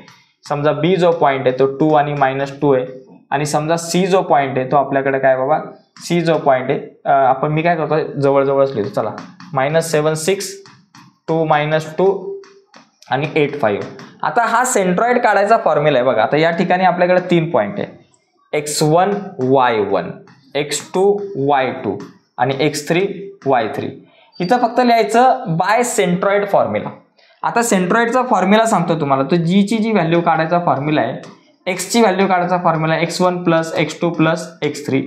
Speaker 1: समजा B जो पॉईंट आहे तो 2 आणि -2 आहे, आणि समजा C जो पॉईंट आहे तो आपल्याकडे काय बाबा, C जो पॉईंट आहे आपण मी काय करतो जवळजवळच लिहितो. चला, -7 2 -2 आणि 8 5. आता हा सेंट्रॉइड काढायचा फॉर्म्युला आहे. बघा, आता या ठिकाणी आपल्याकडे 3 पॉईंट आहे, x1 y1, x2 y2 आणि x3 y3. इथं फक्त लिहायचं बाय सेंट्रॉइड फॉर्म्युला. आता सेंट्रॉइडचा फॉर्म्युला सांगतो तुम्हाला. तो G ची जी व्हॅल्यू काढायचा फॉर्म्युला आहे, x ची व्हॅल्यू काढायचा formula x1 plus x2 plus x3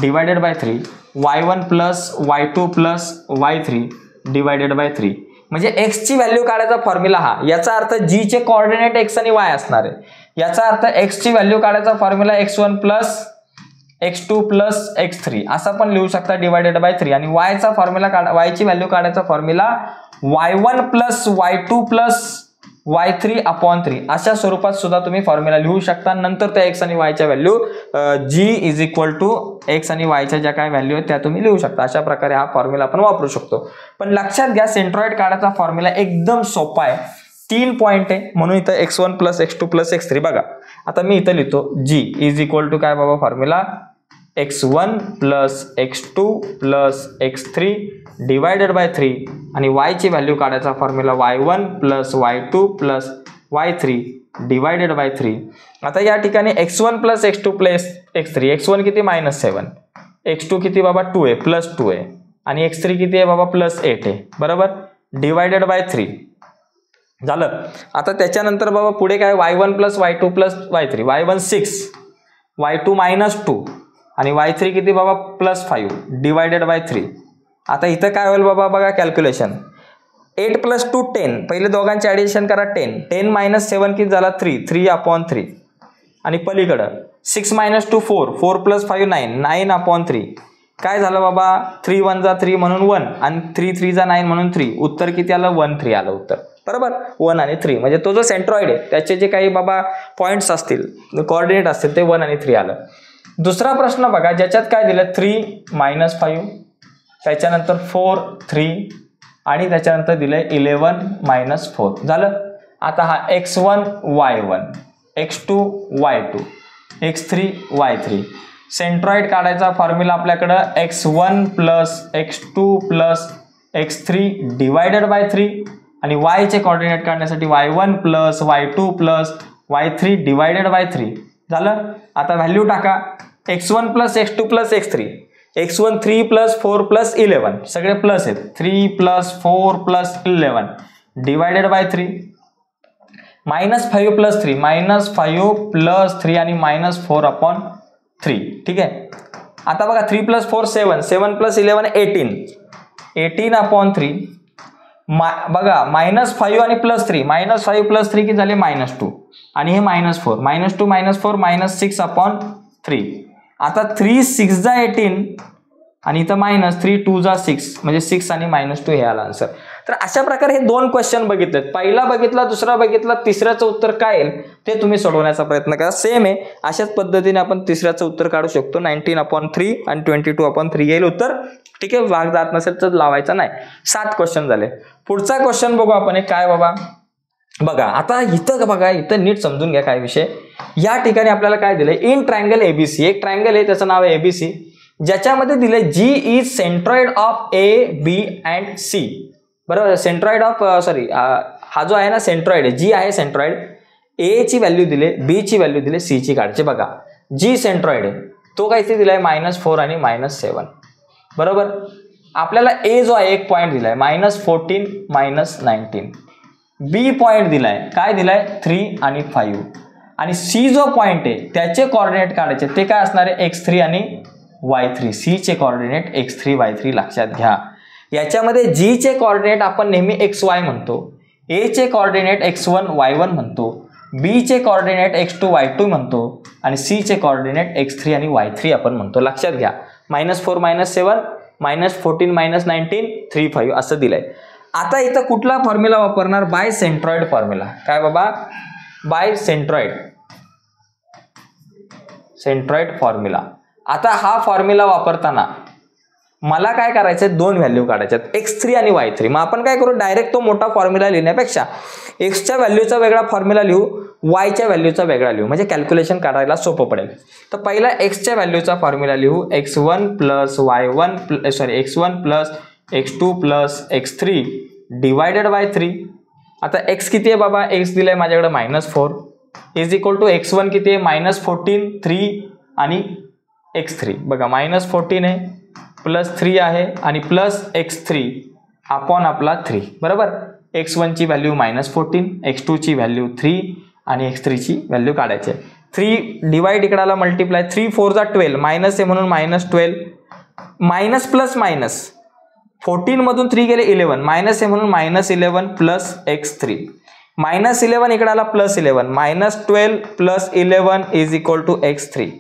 Speaker 1: divided by 3, y1 plus y2 plus y3 divided by 3. म्हणजे x ची व्हॅल्यू काढायचा फॉर्म्युला हा. याचा अर्थ G चे कोऑर्डिनेट x आणि y असणार आहे. याचा अर्थ x ची व्हॅल्यू काढायचा formula x1 plus x2 plus x3 असा पण लिहू शकता डिवायडेड बाय 3. आणि y चा फॉर्म्युला y ची व्हॅल्यू काढायचा formula y1 plus y2 plus y3 upon 3 अशा स्वरूपात सुद्धा तुम्ही फॉर्म्युला लिहू शकता. नंतर त्या x आणि y च्या value G is equal to x आणि y च्या ज्या काय व्हॅल्यू आहेत त्या तुम्ही लिहू शकता. अशा प्रकारे हा फॉर्म्युला आपण वापरू शकतो. पण लक्षात घ्या, सेंट्रॉइड काढायचा फॉर्म्युला एकदम सोपा आहे. 3 पॉईंट आहे म्हणून इथं x1 plus x2 plus x3. बघा, आता मी इथं लिहितो G इज इक्वल टू काय बाबा formula, x1 plus x2 plus x3 divided by 3 आणि y ची व्हॅल्यू काढायचा formula y1 plus y2 plus y3 divided by 3. आता या ठिकाणी x1 plus x2 plus x3, x1 किती -7, x2 किती बाबा 2 आहे प्लस 2 आहे, आणि x3 किती आहे बाबा +8 आहे, बरोबर, डिवायडेड बाय 3 झालं. आता त्याच्यानंतर बाबा पुढे काय, y1 plus y2 plus y3, y1 6, y2 -2 आणि y3 किती बाबा +5 डिवायडेड बाय 3. आता इथं काय होईल बाबा, बघा कॅल्क्युलेशन, 8 + 2 10, पहिले दोघांचे ॲडिशन करा, 10 - 7 किती झाला 3 अपॉन 3, आणि पलीकडं 6 - 2 4 + 5 9 अपॉन 3. काय झालं बाबा, 3 1 जा 3 म्हणून 1 आणि 3 3 जा 9 म्हणून 3. उत्तर किती आलं, 1 3 आलं उत्तर, बरोबर. 1 आणि 3 म्हणजे तो जो सेंट्रॉइड आहे त्याचे जे काही बाबा पॉईंट्स असतील, कोऑर्डिनेट असतील, ते 1 आणि 3 आलं. दुसरा प्रश्न बघा, ज्याच्यात काय दिलं 3 - 5, त्याच्यानंतर 4 3 आणि त्याच्यानंतर दिलंय 11 - 4 झालं. आता हा x1 y1 x2 y2 x3 y3 centroid काढायचा फॉर्म्युला आपल्याकडं x1 plus x2 plus x3 divided by 3 आणि y चे कोऑर्डिनेट काढण्यासाठी y1 plus y2 plus y3 divided by 3 झालं. आता व्हॅल्यू टाका. x1 plus x2 plus x3 x1 3 plus 4 plus 11 सगळे plus आहेत. 3 plus 4 plus 11 divided by 3 -5 plus 3 -5 plus 3 आणि -4/3 ठीक आहे. आता बघा 3 प्लस 4 7 7 प्लस 11 18/3 बघा -5 आणि +3 -5 + 3 किती झाले -2 आणि हे -4 -2 -4 -6/3. आता 3 6 जा 18 आणि इथं -3 2 जा 6 म्हणजे 6 आणि -2 हे आला आन्सर. तर अशा प्रकारे हे दोन क्वेश्चन बघितलेत. पहिला बघितला, दुसरा बघितला, तिसऱ्याचं उत्तर काय येईल ते तुम्ही सोडवण्याचा प्रयत्न करा. सेम आहे, अशाच पद्धतीने आपण तिसऱ्याचं उत्तर काढू शकतो. 19/3 आणि 22/3 येईल उत्तर. ठीक आहे, भाग जात नसेल तर लावायचा नाही. 7 क्वेश्चन झाले. पुढचा क्वेश्चन बघू आपण. काय बाबा बघा, आता इथं बघा, इथं नीट समजून घ्या काय विषय. या ठिकाणी आपल्याला काय दिलंय, इन ट्रायंगल एबीसी, एक ट्रायंगल आहे त्याचं नाव आहे एबीसी, ज्याच्यामध्ये दिलंय G is centroid of A B and C. बरोबर, सेंट्रॉइड ऑफ हा जो आहे ना सेंट्रॉइड आहे, जी आहे सेंट्रॉइड. ए ची व्हॅल्यू दिले, बी ची व्हॅल्यू दिले, सी ची काढायची. बघा जी सेंट्रॉइड आहे तो काहीतरी दिलाय -4 आणि -7. बरोबर, आपल्याला ए जो आहे एक पॉईंट दिलाय -14 -19. बी पॉईंट दिलाय, काय दिलाय 3 आणि 5. आणि सी जो पॉईंट आहे त्याचे कोऑर्डिनेट काढायचे, ते काय असणार आहे x3 आणि y3. सी चे कोऑर्डिनेट x3 y3 लक्षात घ्या. याच्यामध्ये जी चे कोऑर्डिनेट आपण नेहमी xy म्हणतो, ए चे कोऑर्डिनेट x1 y1 म्हणतो, बी चे कोऑर्डिनेट x2 y2 म्हणतो आणि सी चे कोऑर्डिनेट x3 आणि y3 आपण म्हणतो. लक्षात घ्या. -4 -7 -14 -19 3 5 असं दिलंय. आता इथं कुठला फॉर्म्युला वापरणार, बाय सेंट्रॉइड फॉर्म्युला. काय बाबा, बाय सेंट्रॉइड फॉर्म्युला. आता हा फॉर्म्युला वापरताना मला काय करायचंय, दोन व्हॅल्यू काढायच्यात x3 आणि y3. मग आपण काय करू, डायरेक्ट तो मोठा फॉर्म्युला लिहिण्यापेक्षा एक्सच्या व्हॅल्यूचा वेगळा फॉर्म्युला लिहू, वायच्या व्हॅल्यूचा वेगळा लिहू, म्हणजे कॅल्क्युलेशन काढायला सोपं पडेल. तर पहिला एक्सच्या व्हॅल्यूचा फॉर्म्युला लिहू, x1 plus x1 plus x2 plus x3 divided by 3. आता x किती आहे बाबा, x दिलाय माझ्याकडे -4 इज इक्वल टू x1 किती आहे -14 3 आणि x3. बघा -14 आहे प्लस 3 आहे आणि प्लस x3 अपॉन आपला 3. बरोबर, x1 ची व्हॅल्यू -14, x2 ची व्हॅल्यू 3 आणि x3 ची व्हॅल्यू काढायची आहे. 3 डिवाइड इकडाला मल्टिप्लाय, 3 4 जा 12 मायनस आहे म्हणून -12 मायनस प्लस मायनस 14 मधून 3 गेले 11 मायनस आहे म्हणून -11 प्लस x3 -11 इकडाला plus 11 -12 plus 11 is equal to x3.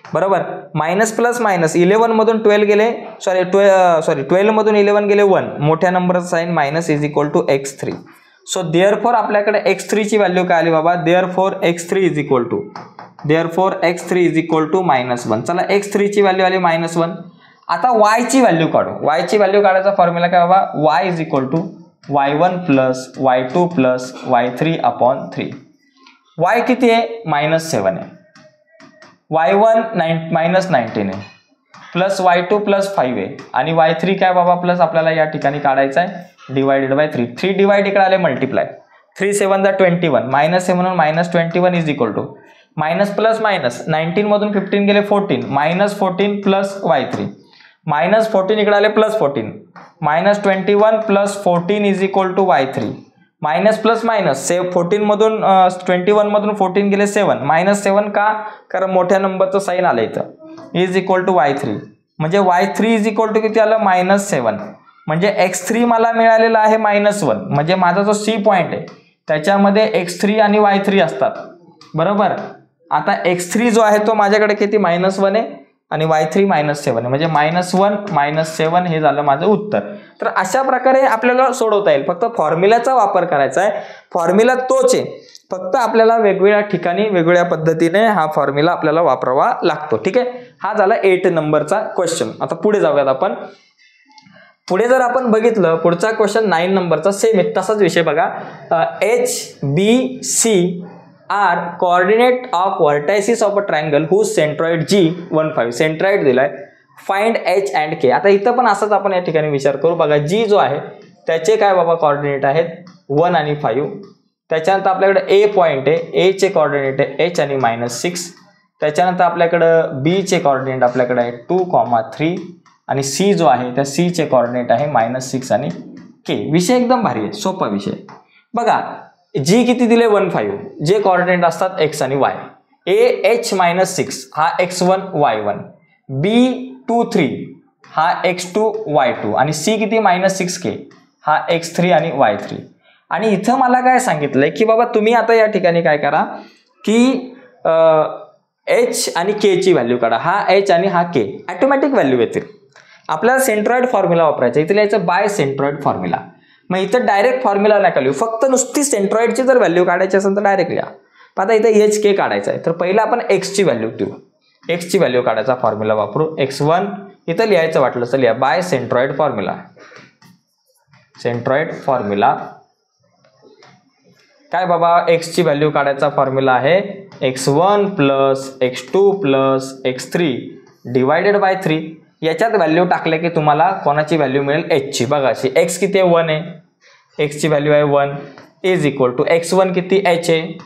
Speaker 1: बरोबर, मायनस प्लस मायनस 11 मधून 12 गेले 12 मधून 11 गेले 1, मोठ्या नंबरचा sign minus is equal to x3. So therefore आपल्याकडे x3 ची व्हॅल्यू काय आली बाबा, therefore x3 is equal to -1. चला x3 ची व्हॅल्यू आली -1. आता y ची व्हॅल्यू काढू. y ची व्हॅल्यू काढायचा फॉर्म्युला काय बाबा, y is equal to y1 plus y2 plus y3 upon 3. y किती आहे -7 आहे, y1 -19 आहे प्लस y2 प्लस 5 आहे आणि y3 काय बाबा प्लस आपल्याला या ठिकाणी काढायचा आहे डिवायडेड बाय 3. 3 डिवाइड इकडे आले मल्टिप्लाय, 3 7 जा 21 मायनस आहे म्हणून -21 is equal to minus plus minus 19 मधून 15 गेले 14 -14 प्लस y3 -14 इकडे आले plus 14 -21 plus 14 is equal to y3 minus plus minus 14 मधून 21 मधून 14 गेले 7 -7 का, कारण मोठ्या नंबरचं साइन आलं इथं इज इक्वल टू y3. म्हणजे y3 इज इक्वल टू किती आलं -7. म्हणजे x3 मला मिळालेला आहे -1. म्हणजे माझा जो सी पॉइंट आहे त्याच्यामध्ये x3 आणि y3 असतात. बरोबर, आता x3 जो आहे तो माझ्याकडे किती -1 आहे आणि y3 -7 आहे, म्हणजे -1 -7 हे झालं माझं उत्तर. तर अशा प्रकारे आपल्याला सोडवता येईल. फक्त फॉर्म्युल्याचा वापर करायचा आहे. फॉर्म्युला तोच आहे, फक्त आपल्याला वेगवेगळ्या ठिकाणी वेगवेगळ्या पद्धतीने हा फॉर्म्युला आपल्याला वापरावा लागतो. ठीक आहे, हा झाला 8 नंबरचा क्वेश्चन. आता पुढे जाऊयात आपण. पुढे जर आपण बघितलं पुढचा क्वेश्चन 9 नंबरचा सेम आहे तसाच विषय बघा. HBC are coordinate of vertices of a triangle whose centroid G15 centroid दिलाय. Find H and K. आता इथं पण असंच आपण या ठिकाणी विचार करू बघा. G जो आहे त्याचे काय बाबा कोऑर्डिनेट आहेत 1 आणि 5. त्याच्यानंतर आपल्याकडे A पॉइंट आहे, A चे कोऑर्डिनेट आहे H आणि -6. त्याच्यानंतर आपल्याकडे B चे कोऑर्डिनेट आपल्याकडे आहे 2,3 आणि C जो आहे त्या C चे कोऑर्डिनेट आहे -6 आणि K. विषय एकदम भारी आहे, सोपा विषय बघा. G किती दिले 1,5 जे कोऑर्डिनेट असतात x आणि y. A H -6 हा x1 y1, B 2,3 हा x2 y2 आणि C किती -6K हा x3 आणि y3. आणि इथं मला काय सांगितलंय की बाबा तुम्ही आता या ठिकाणी काय करा की H आणि K ची व्हॅल्यू काढा. हा H आणि हा K ऑटोमॅटिक व्हॅल्यू येतील. आपल्याला सेंट्रॉइड फॉर्म्युला वापरायचा. इथं लिहायचं बाय सेंट्रॉइड फॉर्म्युला. मग इथं डायरेक्ट फॉर्म्युला नका लिहू, फक्त नुसती सेंट्रॉइडची जर व्हॅल्यू काढायची असेल तर डायरेक्ट लिहा. आता इथं HK काढायचा आहे तर पहिला आपण x ची व्हॅल्यू देऊ. x ची व्हॅल्यू काढायचा फॉर्म्युला वापरू. x1 इथं लिहायचं वाटलं तर लिहा by centroid formula. Centroid formula काय बाबा x ची व्हॅल्यू काढायचा फॉर्म्युला आहे x1 plus x2 plus x3 divided by 3. याच्यात व्हॅल्यू टाकले की तुम्हाला कोणाची व्हॅल्यू मिळेल h ची. बघा अशी x किती आहे 1 आहे, x ची व्हॅल्यू आहे 1 इज इक्वल टू x1 किती h आहे,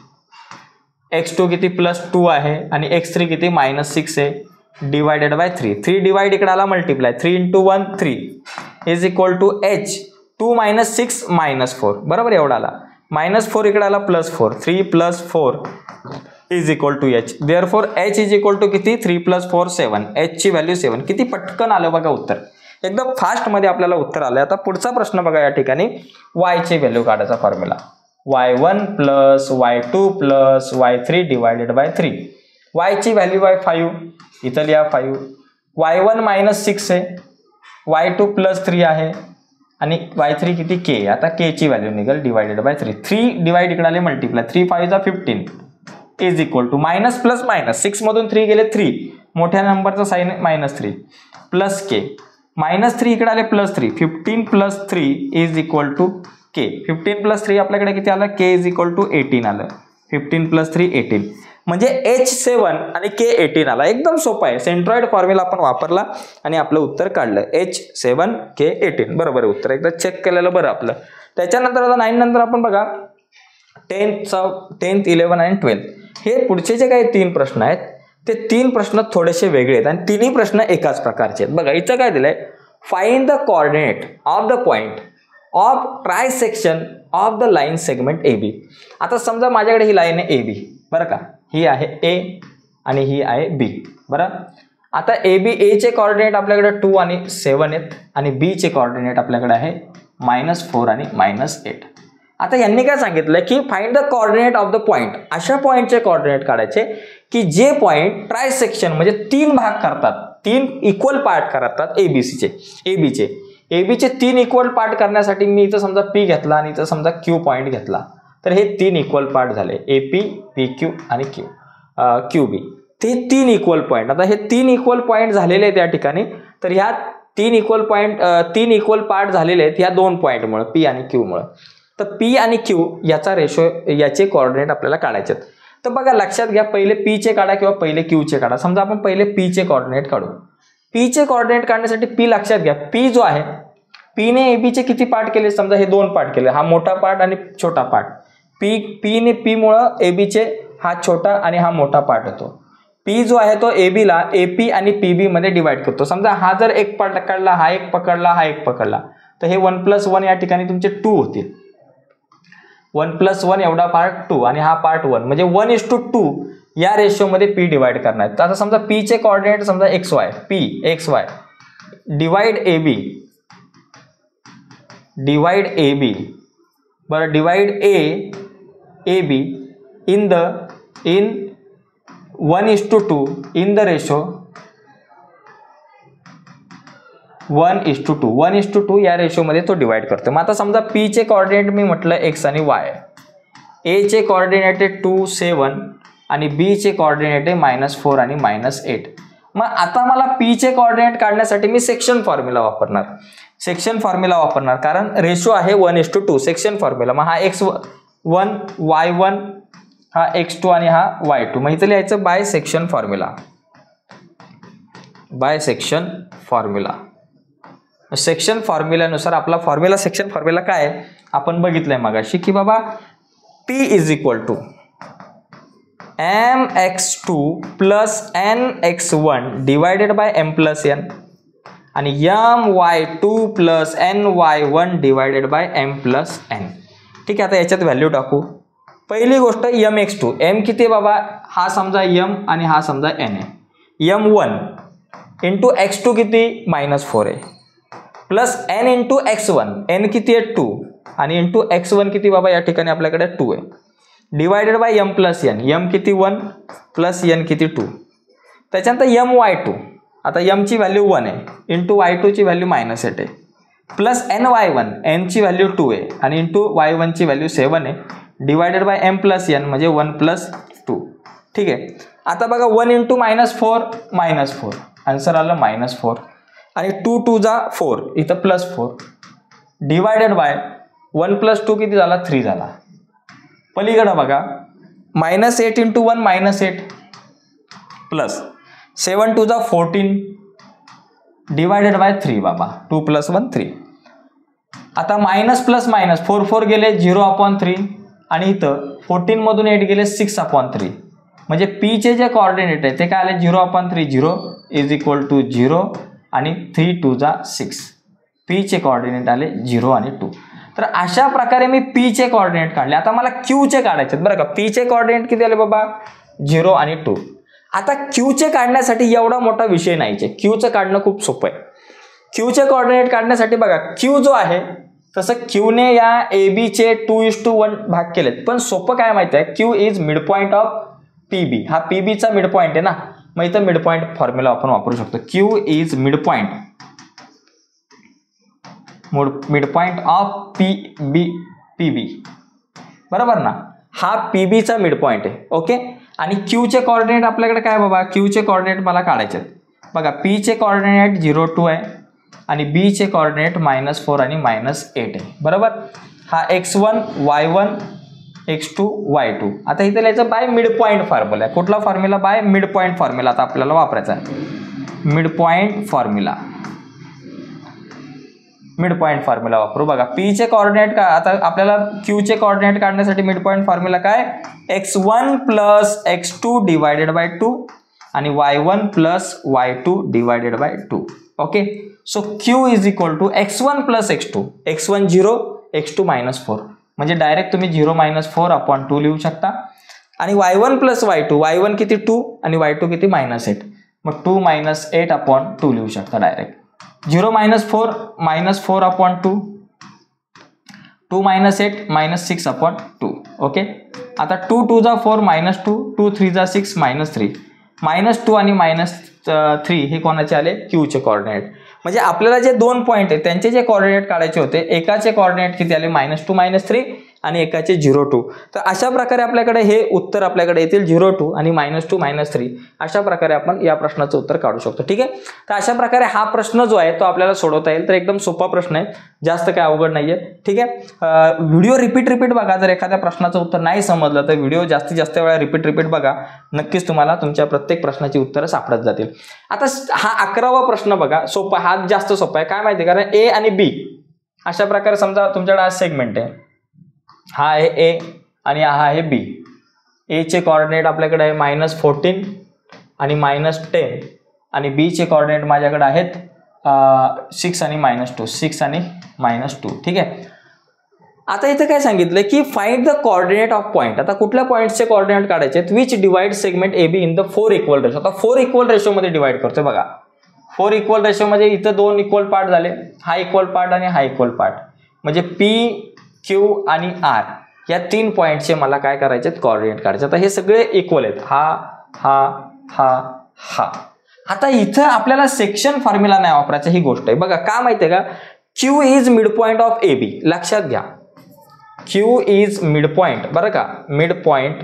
Speaker 1: x2 किती +2 आहे आणि x3 किती -6 आहे डिवायडेड बाय 3. 3 डिवाइड इकडे आला multiply 3 × 1 3 is equal to h 2 - 6 -4 बरोबर एवढा आला. -4 इकडे आला +4 3 + 4 is equal to h. Therefore h is equal to किती 3 + 4 7. h ची व्हॅल्यू 7. किती पटकन आलं बघा उत्तर, एकदम फास्ट मध्ये आपल्याला उत्तर आलं. आता पुढचा प्रश्न बघा. या ठिकाणी y ची व्हॅल्यू काढायचा formula y1 + y2 + y3 divided by 3. y ची व्हॅल्यू आहे 5 इथं लिहा 5. y1 -6 आहे, y2 +3 आहे आणि y3 किती k. आता k ची व्हॅल्यू निघेल डिवायडेड बाय 3. 3 डिवाइड इकडे आले multiply 3 × 5 = 15 is equal to minus plus minus 6 मधून 3 गेले 3 मोठ्या नंबरचा साइन -3 प्लस k -3 इकडे आले +3 15 + 3 इज इक्वल टू k. 15 + 3 आपल्याकडे किती आलं k इज इक्वल टू 18 आलं. 15 + 3 18 म्हणजे h7 आणि k 18 आला. एकदम सोपा आहे. सेंट्रॉइड फॉर्म्युला आपण वापरला आणि आपलं उत्तर काढलं h7 k 18 बरोबर आहे उत्तर. एकदा चेक केलेलं बरं आपलं. त्याच्यानंतर आता 9 नंतर आपण बघा 10th 11 आणि 12 हे पुढचे जे काही 3 प्रश्न आहेत ते 3 प्रश्न थोडेसे वेगळे आहेत आणि तिन्ही प्रश्न एकाच प्रकारचे आहेत. बघा इथं काय दिलंय find the coordinate of the point of trisection of the line segment AB. आता समजा माझ्याकडे ही लाईन आहे AB बरं का, ही आहे A आणि ही आहे B बरं. आता A चे कोऑर्डिनेट आपल्याकडे 2 आणि 7 आहेत आणि B चे कोऑर्डिनेट आपल्याकडे आहे -4 आणि -8. आता यांनी काय सांगितलं की find the coordinate of the point. अशा पॉइंटचे कोऑर्डिनेट काढायचे की जे पॉइंट ट्रायसेक्शन म्हणजे 3 भाग करतात, 3 इक्वल पार्ट करतात AB चे 3 इक्वल पार्ट करण्यासाठी मी इथं समजा P घेतला आणि इथं समजा Q पॉइंट घेतला तर हे 3 इक्वल पार्ट झाले AP PQ आणि QB. ते 3 इक्वल पॉइंट. आता हे 3 इक्वल पॉइंट झालेले आहेत या ठिकाणी. तर ह्या 3 इक्वल पार्ट झालेले आहेत ह्या 2 पॉइंटमुळे P आणि Q मुळे. तर P आणि Q याचा रेशो याचे कोऑर्डिनेट आपल्याला काढायचे आहेत. तर बघा लक्षात घ्या पहिले P चे काढा किंवा पहिले Q चे काढा. समजा आपण पहिले P चे कोऑर्डिनेट काढू. P चे कोऑर्डिनेट काढण्यासाठी P लक्षात घ्या P जो आहे P ने AB चे किती पार्ट केले समजा हे 2 पार्ट केले, हा मोठा पार्ट आणि छोटा पार्ट. P ने P मुळे AB चे हा छोटा आणि हा मोठा पार्ट होतो. P जो आहे तो AB ला AP आणि PB मध्ये डिवाइड करतो. समजा हा जर एक पार्ट पकडला, हा एक पकडला, हा एक पकडला तर हे 1 + 1 या ठिकाणी तुमचे 2 होतील. 1 + 1 एवढा पार्ट 2 आणि हा पार्ट 1 म्हणजे 1:2 या रेशो मध्ये P डिवाइड करणार आहे. तर आता समजा P चे कोऑर्डिनेट समजा XY P XY divide AB बरं divide AB in 1:2 in the ratio 1:2 या रेशो मध्ये तो डिवाइड करतो. मग आता समजा P चे कोऑर्डिनेट मी म्हटलं x आणि y, A चे कोऑर्डिनेट आहे 2 7 आणि B चे कोऑर्डिनेट आहे -4 आणि -8. मग आता मला P चे कोऑर्डिनेट काढण्यासाठी मी सेक्शन फॉर्म्युला वापरणार. सेक्शन फॉर्म्युला वापरणार, कारण रेशो आहे 1:2 सेक्शन फॉर्म्युला. मग हा x1 y1 हा x2 आणि हा y2. मग इथं लिहायचं by section formula. By section formula. Section फॉर्म्युल्यानुसार आपला फॉर्म्युला सेक्शन फॉर्म्युला काय आहे आपण बघितलंय मगाशी की बाबा P is equal to mx2 plus nx1 divided by m plus n आणि my2 plus ny1 divided by m plus n. ठीक आहे, आता याच्यात व्हॅल्यू टाकू. पहिली गोष्ट mx2, m किती आहे बाबा, हा समजा m आणि हा समजा n आहे. m1 इंटू x2 किती -4 आहे plus n into x1, n किती आहे 2 आणि इंटू x1 किती बाबा या ठिकाणी आपल्याकडे 2 आहे divided by m plus n. m किती 1 प्लस n किती 2. त्याच्यानंतर my2, आता m ची व्हॅल्यू 1 आहे इंटू y2 ची व्हॅल्यू -8 आहे प्लस ny1, n ची व्हॅल्यू 2 आहे आणि इंटू y1 ची व्हॅल्यू 7 आहे divided by m plus n म्हणजे 1 प्लस 2. ठीक आहे, आता बघा 1 इंटू -4 -4 आन्सर आलं -4 आणि 2 2 जा 4 इथं +4 डिवायडेड बाय 1 प्लस 2 किती झाला 3 झाला. पलीकडं बघा -8 इंटू 1 -8 प्लस 7 2 जा 14 डिवायडेड बाय 3 बाबा 2 + 1 3. आता मायनस प्लस मायनस 4 4 गेले 0/3 आणि इथं 14 मधून 8 गेले 6/3 म्हणजे P चे जे कोऑर्डिनेट आहे ते काय आले 0/3 0 इज इक्वल टू 0 आणि 3 2 जा 6. P चे कोऑर्डिनेट आले 0 आणि 2. तर अशा प्रकारे मी P चे कोऑर्डिनेट काढले. आता मला Q चे काढायचे बरं का. P चे कोऑर्डिनेट किती आले बाबा 0 आणि 2. आता Q चे काढण्यासाठी एवढा मोठा विषय नाहीचे. Q चं काढणं खूप सोपं आहे. Q चे कोऑर्डिनेट काढण्यासाठी बघा Q जो आहे तसं Q ने या AB चे 2:1 भाग केलेत, पण सोपं काय माहिती आहे Q is mid point of PB. हा PB चा मिड पॉइंट आहे ना, मग इथं मिड पॉइंट फॉर्म्युला आपण वापरू शकतो. Q is mid point of PB बरोबर ना, हा PB चा मिड पॉइंट आहे. ओके, आणि Q चे कोऑर्डिनेट आपल्याकडे काय बाबा, Q चे कोऑर्डिनेट मला काढायचे आहेत बघा. P चे कोऑर्डिनेट 0 2 आहे आणि B चे कोऑर्डिनेट -4 आणि -8 आहे बरोबर. हा x1 y1 x2 y2. आता इथे लिहायचं बाय मिड पॉइंट फॉर्म्युला. कुठला formula, by mid point formula आता आपल्याला वापरायचा आहे. मिड पॉइंट फॉर्म्युला वापरू बघा. P चे कोऑर्डिनेट का आता आपल्याला Q चे कोऑर्डिनेट काढण्यासाठी मिड पॉइंट फॉर्म्युला काय x1 plus x2 divided by 2 आणि y1 plus y2 divided by 2. Okay, so Q is equal to x1 plus x2, x1 0 x2 -4 म्हणजे डायरेक्ट तुम्ही 0 -4/2 लिहू शकता. आणि y1 प्लस y2, y1 किती 2 आणि y2 किती -8 मग 2 -8/2 लिहू शकता डायरेक्ट. 0 -4 -4/2 2 -8 -6/2. ओके, आता 2 2 जा 4 -2 2 3 जा 6 -3 -2 आणि -3 हे कोणाचे आले Q चे कोऑर्डिनेट. म्हणजे आपल्याला जे दोन पॉइंट आहेत त्यांचे जे कोऑर्डिनेट काढायचे होते, एकाचे कोऑर्डिनेट किती आले -2 -3 आणि एकाचे 0 2. तर अशा प्रकारे आपल्याकडे हे उत्तर आपल्याकडे येतील 0 2 आणि -2 -3. अशा प्रकारे आपण या प्रश्नाचं उत्तर काढू शकतो. ठीक आहे, तर अशा प्रकारे हा प्रश्न जो आहे तो आपल्याला सोडवता येईल. तर एकदम सोपा प्रश्न आहे, जास्त काय अवघड नाहीये. ठीक आहे, व्हिडिओ रिपीट बघा. जर एखाद्या प्रश्नाचं उत्तर नाही समजलं तर व्हिडिओ जास्तीत जास्त वेळा रिपीट बघा. नक्कीच तुम्हाला तुमच्या प्रत्येक प्रश्नाची उत्तरं सापडत जातील. आता हा 11वा प्रश्न बघा, सोपा, हा जास्त सोपा आहे. काय माहिती, कारण A आणि B अशा प्रकारे समजा तुमच्याकडे हा सेगमेंट आहे, हा आहे A आणि हा आहे B. A चे कोऑर्डिनेट आपल्याकडे आहे -14 आणि -10 आणि B चे कोऑर्डिनेट माझ्याकडे आहेत 6 आणि -2 6 आणि -2. ठीक आहे, आता इथे काय सांगितलं की find the coordinate of point. आता कुठल्या पॉइंटचे कोऑर्डिनेट काढायचे आहेत which divide segment AB in the 4 equal ratio. आता 4 इक्वल रेशो मध्ये डिवाइड करतोय बघा. 4 इक्वल रेशो म्हणजे इथं 2 इक्वल पार्ट झाले, हा इक्वल पार्ट आणि हा इक्वल पार्ट म्हणजे P Q आणि R या 3 पॉइंटचे मला काय करायचे कोऑर्डिनेट काढायचे. आता हे सगळे इक्वल आहेत, हा. आता इथं आपल्याला सेक्शन फॉर्म्युला नाही वापरायचा, ही गोष्ट आहे बघा. का माहितीये का, Q is mid point of AB. लक्षात घ्या, Q इज मिड पॉइंट बरं का, mid point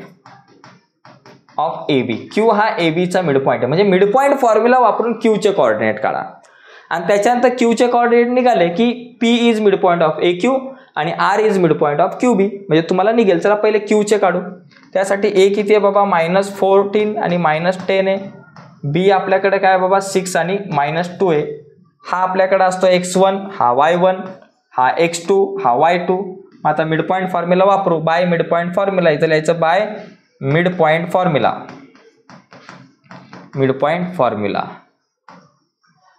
Speaker 1: of AB. Q हा AB चा मिड पॉइंट आहे म्हणजे मिड पॉइंट फॉर्म्युला वापरून Q चे कोऑर्डिनेट काढा. आणि त्याच्यानंतर क्यूचे कोऑर्डिनेट निघाले की P is mid point of A Q आणि R is mid point of Q B, म्हणजे तुम्हाला निघेल. चला पहिले क्यूचे काढू. त्यासाठी ए किती आहे बाबा -14 आणि -10 आहे. बी आपल्याकडे काय बाबा 6 आणि -2 आहे. हा आपल्याकडे असतो x1, हा y1, हा x2, हा y2. आता मिड पॉईंट फॉर्म्युला वापरू. बाय मिड पॉईंट फॉर्म्युला इथं लिहायचं by mid point formula. Mid point formula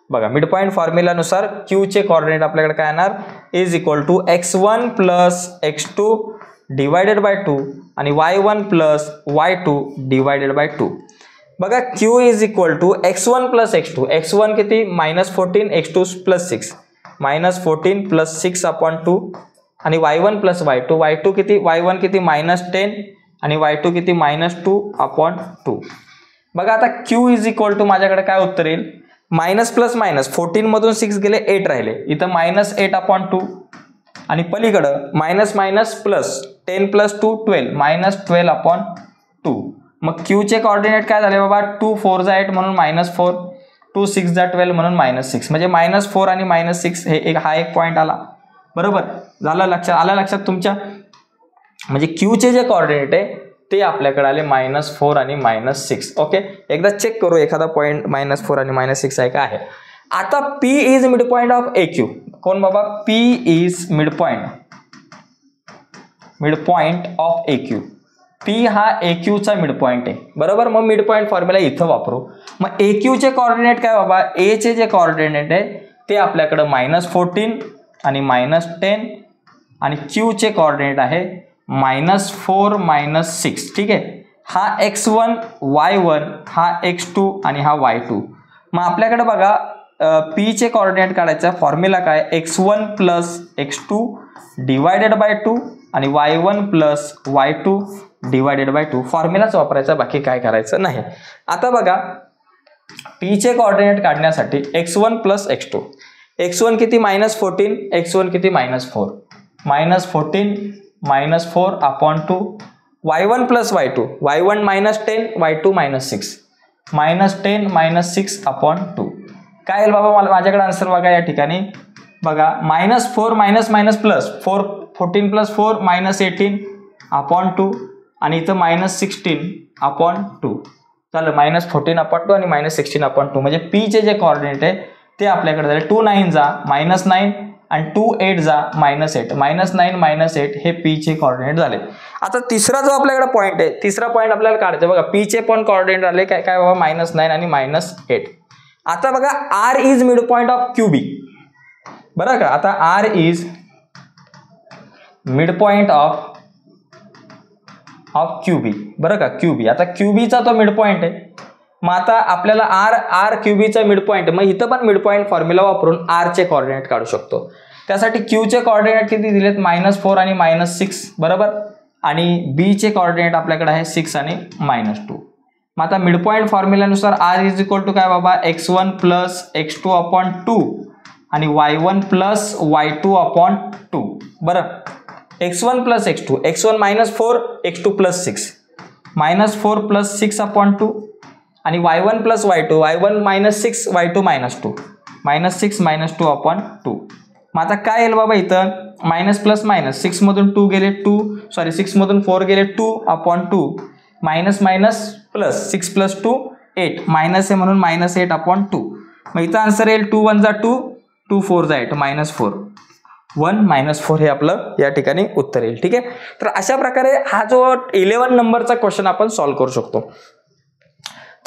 Speaker 1: बघा, मिड पॉईंट फॉर्म्युलानुसार क्यूचे कोऑर्डिनेट आपल्याकडे काय येणार is equal to x1 plus x2 divided by 2 आणि y1 plus y2 divided by 2. बघा q is equal to x1 plus x2. x1 किती -14, x2 plus 6 -14 plus 6 upon 2 आणि y1 प्लस y2. y2 किती y1 किती -10 आणि y2 किती -2 upon 2. बघा आता q इज इक्वल टू माझ्याकडे काय उत्तर येईल मायनस प्लस मायनस 14 मधून 6 गेले 8 राहिले. इथं -8 अपॉन 2 आणि पलीकडं minus minus plus 10 plus 2 12 -12 upon 2. मग क्यूचे कोऑर्डिनेट काय झाले बाबा 2 4 जा 8 म्हणून -4, 2 6 जा 12 म्हणून -6, म्हणजे -4 आणि -6 हे हा एक पॉईंट आला. बरोबर झालं, लक्षात तुमच्या. म्हणजे क्यूचे जे कोऑर्डिनेट आहे ते आपल्याकडे आले -4 आणि -6. ओके, एकदा चेक करू एखादा पॉईंट -4 आणि -6 आहे का आहे. आता P is mid point of A Q. कोण बाबा P is mid point of A Q. P हा ए क्यूचा मिड पॉईंट आहे. बरोबर, मग मिड पॉईंट फॉर्म्युला इथं वापरू. मग ए क्यूचे कोऑर्डिनेट काय बाबा, ए चे जे कोऑर्डिनेट आहे ते आपल्याकडे -14 आणि -10 आणि क्यूचे कोऑर्डिनेट आहे -4 -6. ठीक आहे, हा x1 y1 हा x2 आणि हा y2. मग आपल्याकडे बघा P चे कोऑर्डिनेट काढायचा फॉर्म्युला काय x1 plus x2 divided by 2 आणि y1 plus y2 divided by 2. फॉर्म्युलाच वापरायचा, बाकी काय करायचं नाही. आता बघा P चे कोऑर्डिनेट काढण्यासाठी x1 प्लस x2. x1 किती -14, x1 किती -4, -14 -4 upon 2. y1 plus y2, y1 -10 y2 -6, -10 -6 upon 2. काय येईल बाबा मला माझ्याकडे आन्सर बघा या ठिकाणी. बघा -4 मायनस प्लस 14 प्लस 4 -18 अपॉन 2 आणि इथं -16 अपॉन 2. चालेल, -14 अपॉन 2 आणि -16 अपॉन 2. म्हणजे P चे जे कोऑर्डिनेट आहे ते आपल्याकडे झाले 2 9 जा -9 आणि 2 8 जा -8. -9 -8 हे P चे कोऑर्डिनेट झाले. आता तिसरा जो आपल्याकडे पॉईंट आहे, तिसरा पॉईंट आपल्याला काढायचा. बघा P चे पण कोऑर्डिनेट आले काय काय बाबा -9 आणि -8. आता बघा R is mid point of QB. बरं का, आता R is mid point of QB. बरं का, QB. आता QBचा तो मिड पॉईंट आहे. मग आता आपल्याला R QBचा मिड पॉईंट, मग इथं पण मिड पॉईंट फॉर्म्युला वापरून R चे कोऑर्डिनेट काढू शकतो. त्यासाठी Q चे कोऑर्डिनेट किती दिलेत -4 आणि -6. बरोबर, आणि B चे कोऑर्डिनेट आपल्याकडे आहे 6 आणि -2. मग आता मिड पॉईंट फॉर्म्युलानुसार R इज इक्वल टू काय बाबा x1 प्लस x2 अपॉन 2 आणि y1 प्लस y2 अपॉन 2. बरं, x1 plus x2, x1 -4 x2 plus 6, -4 plus 6 upon 2 आणि y1 plus y2, y1 -6 y2 -2, -6 -2 upon 2. मग आता काय येईल बाबा इथं मायनस प्लस मायनस 6 मधून 2 गेले 6 मधून 4 गेले 2 upon 2 minus minus plus 6 plus 2 8 minus आहे म्हणून -8 अपॉन 2. मग इथं आन्सर येईल 2 1 जा 2 2 4 जा 8 -4 1 -4 हे आपलं या ठिकाणी उत्तर येईल. ठीक आहे, तर अशा प्रकारे हा जो 11 नंबरचा क्वेश्चन आपण सॉल्व्ह करू शकतो.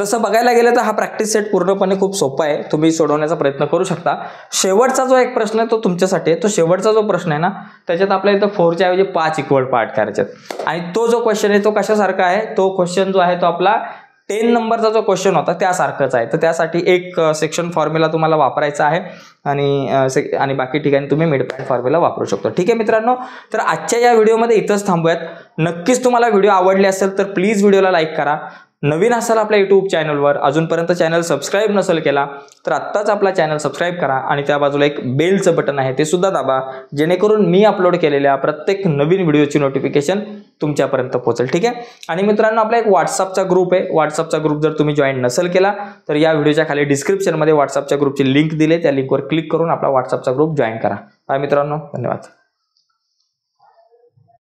Speaker 1: तसं बघायला गेलं तर हा प्रॅक्टिस सेट पूर्णपणे खूप सोपा आहे, तुम्ही सोडवण्याचा प्रयत्न करू शकता. शेवटचा जो एक प्रश्न आहे तो तुमच्यासाठी आहे. तो शेवटचा जो प्रश्न आहे ना त्याच्यात आपल्याला इथं 4च्या ऐवजी 5 इक्वल पार्ट करायचे आहेत आणि तो जो क्वेश्चन आहे तो कशासारखा आहे, तो क्वेश्चन जो आहे तो आपला 10 नंबरचा जो क्वेश्चन होता त्यासारखाच आहे. तर त्यासाठी एक सेक्शन फॉर्म्युला तुम्हाला वापरायचा आहे आणि बाकी ठिकाणी तुम्ही मिड पॉईंट फॉर्म्युला वापरू शकतो. ठीक आहे मित्रांनो, तर आजच्या या व्हिडिओमध्ये इथंच थांबूयात. नक्कीच तुम्हाला व्हिडिओ आवडले असेल तर प्लीज व्हिडिओला लाईक करा. नवीन असाल आपल्या यूट्यूब चॅनलवर, अजूनपर्यंत चॅनल सबस्क्राईब नसेल केला तर आत्ताच आपला चॅनल सबस्क्राईब करा आणि त्या बाजूला एक बेलचं बटन आहे ते सुद्धा दाबा, जेणेकरून मी अपलोड केलेल्या प्रत्येक नवीन व्हिडिओची नोटिफिकेशन तुमच्यापर्यंत पोहोचेल. ठीक आहे. आणि मित्रांनो, आपला एक व्हॉट्सअपचा ग्रुप आहे. व्हॉट्सअपचा ग्रुप जर तुम्ही जॉईन नसेल केला तर या व्हिडिओच्या खाली डिस्क्रिप्शनमध्ये व्हॉट्सअपच्या ग्रुपची लिंक दिली, त्या लिंकवर क्लिक करून आपला व्हॉट्सअपचा ग्रुप जॉईन करा. बाय मित्रांनो, धन्यवाद.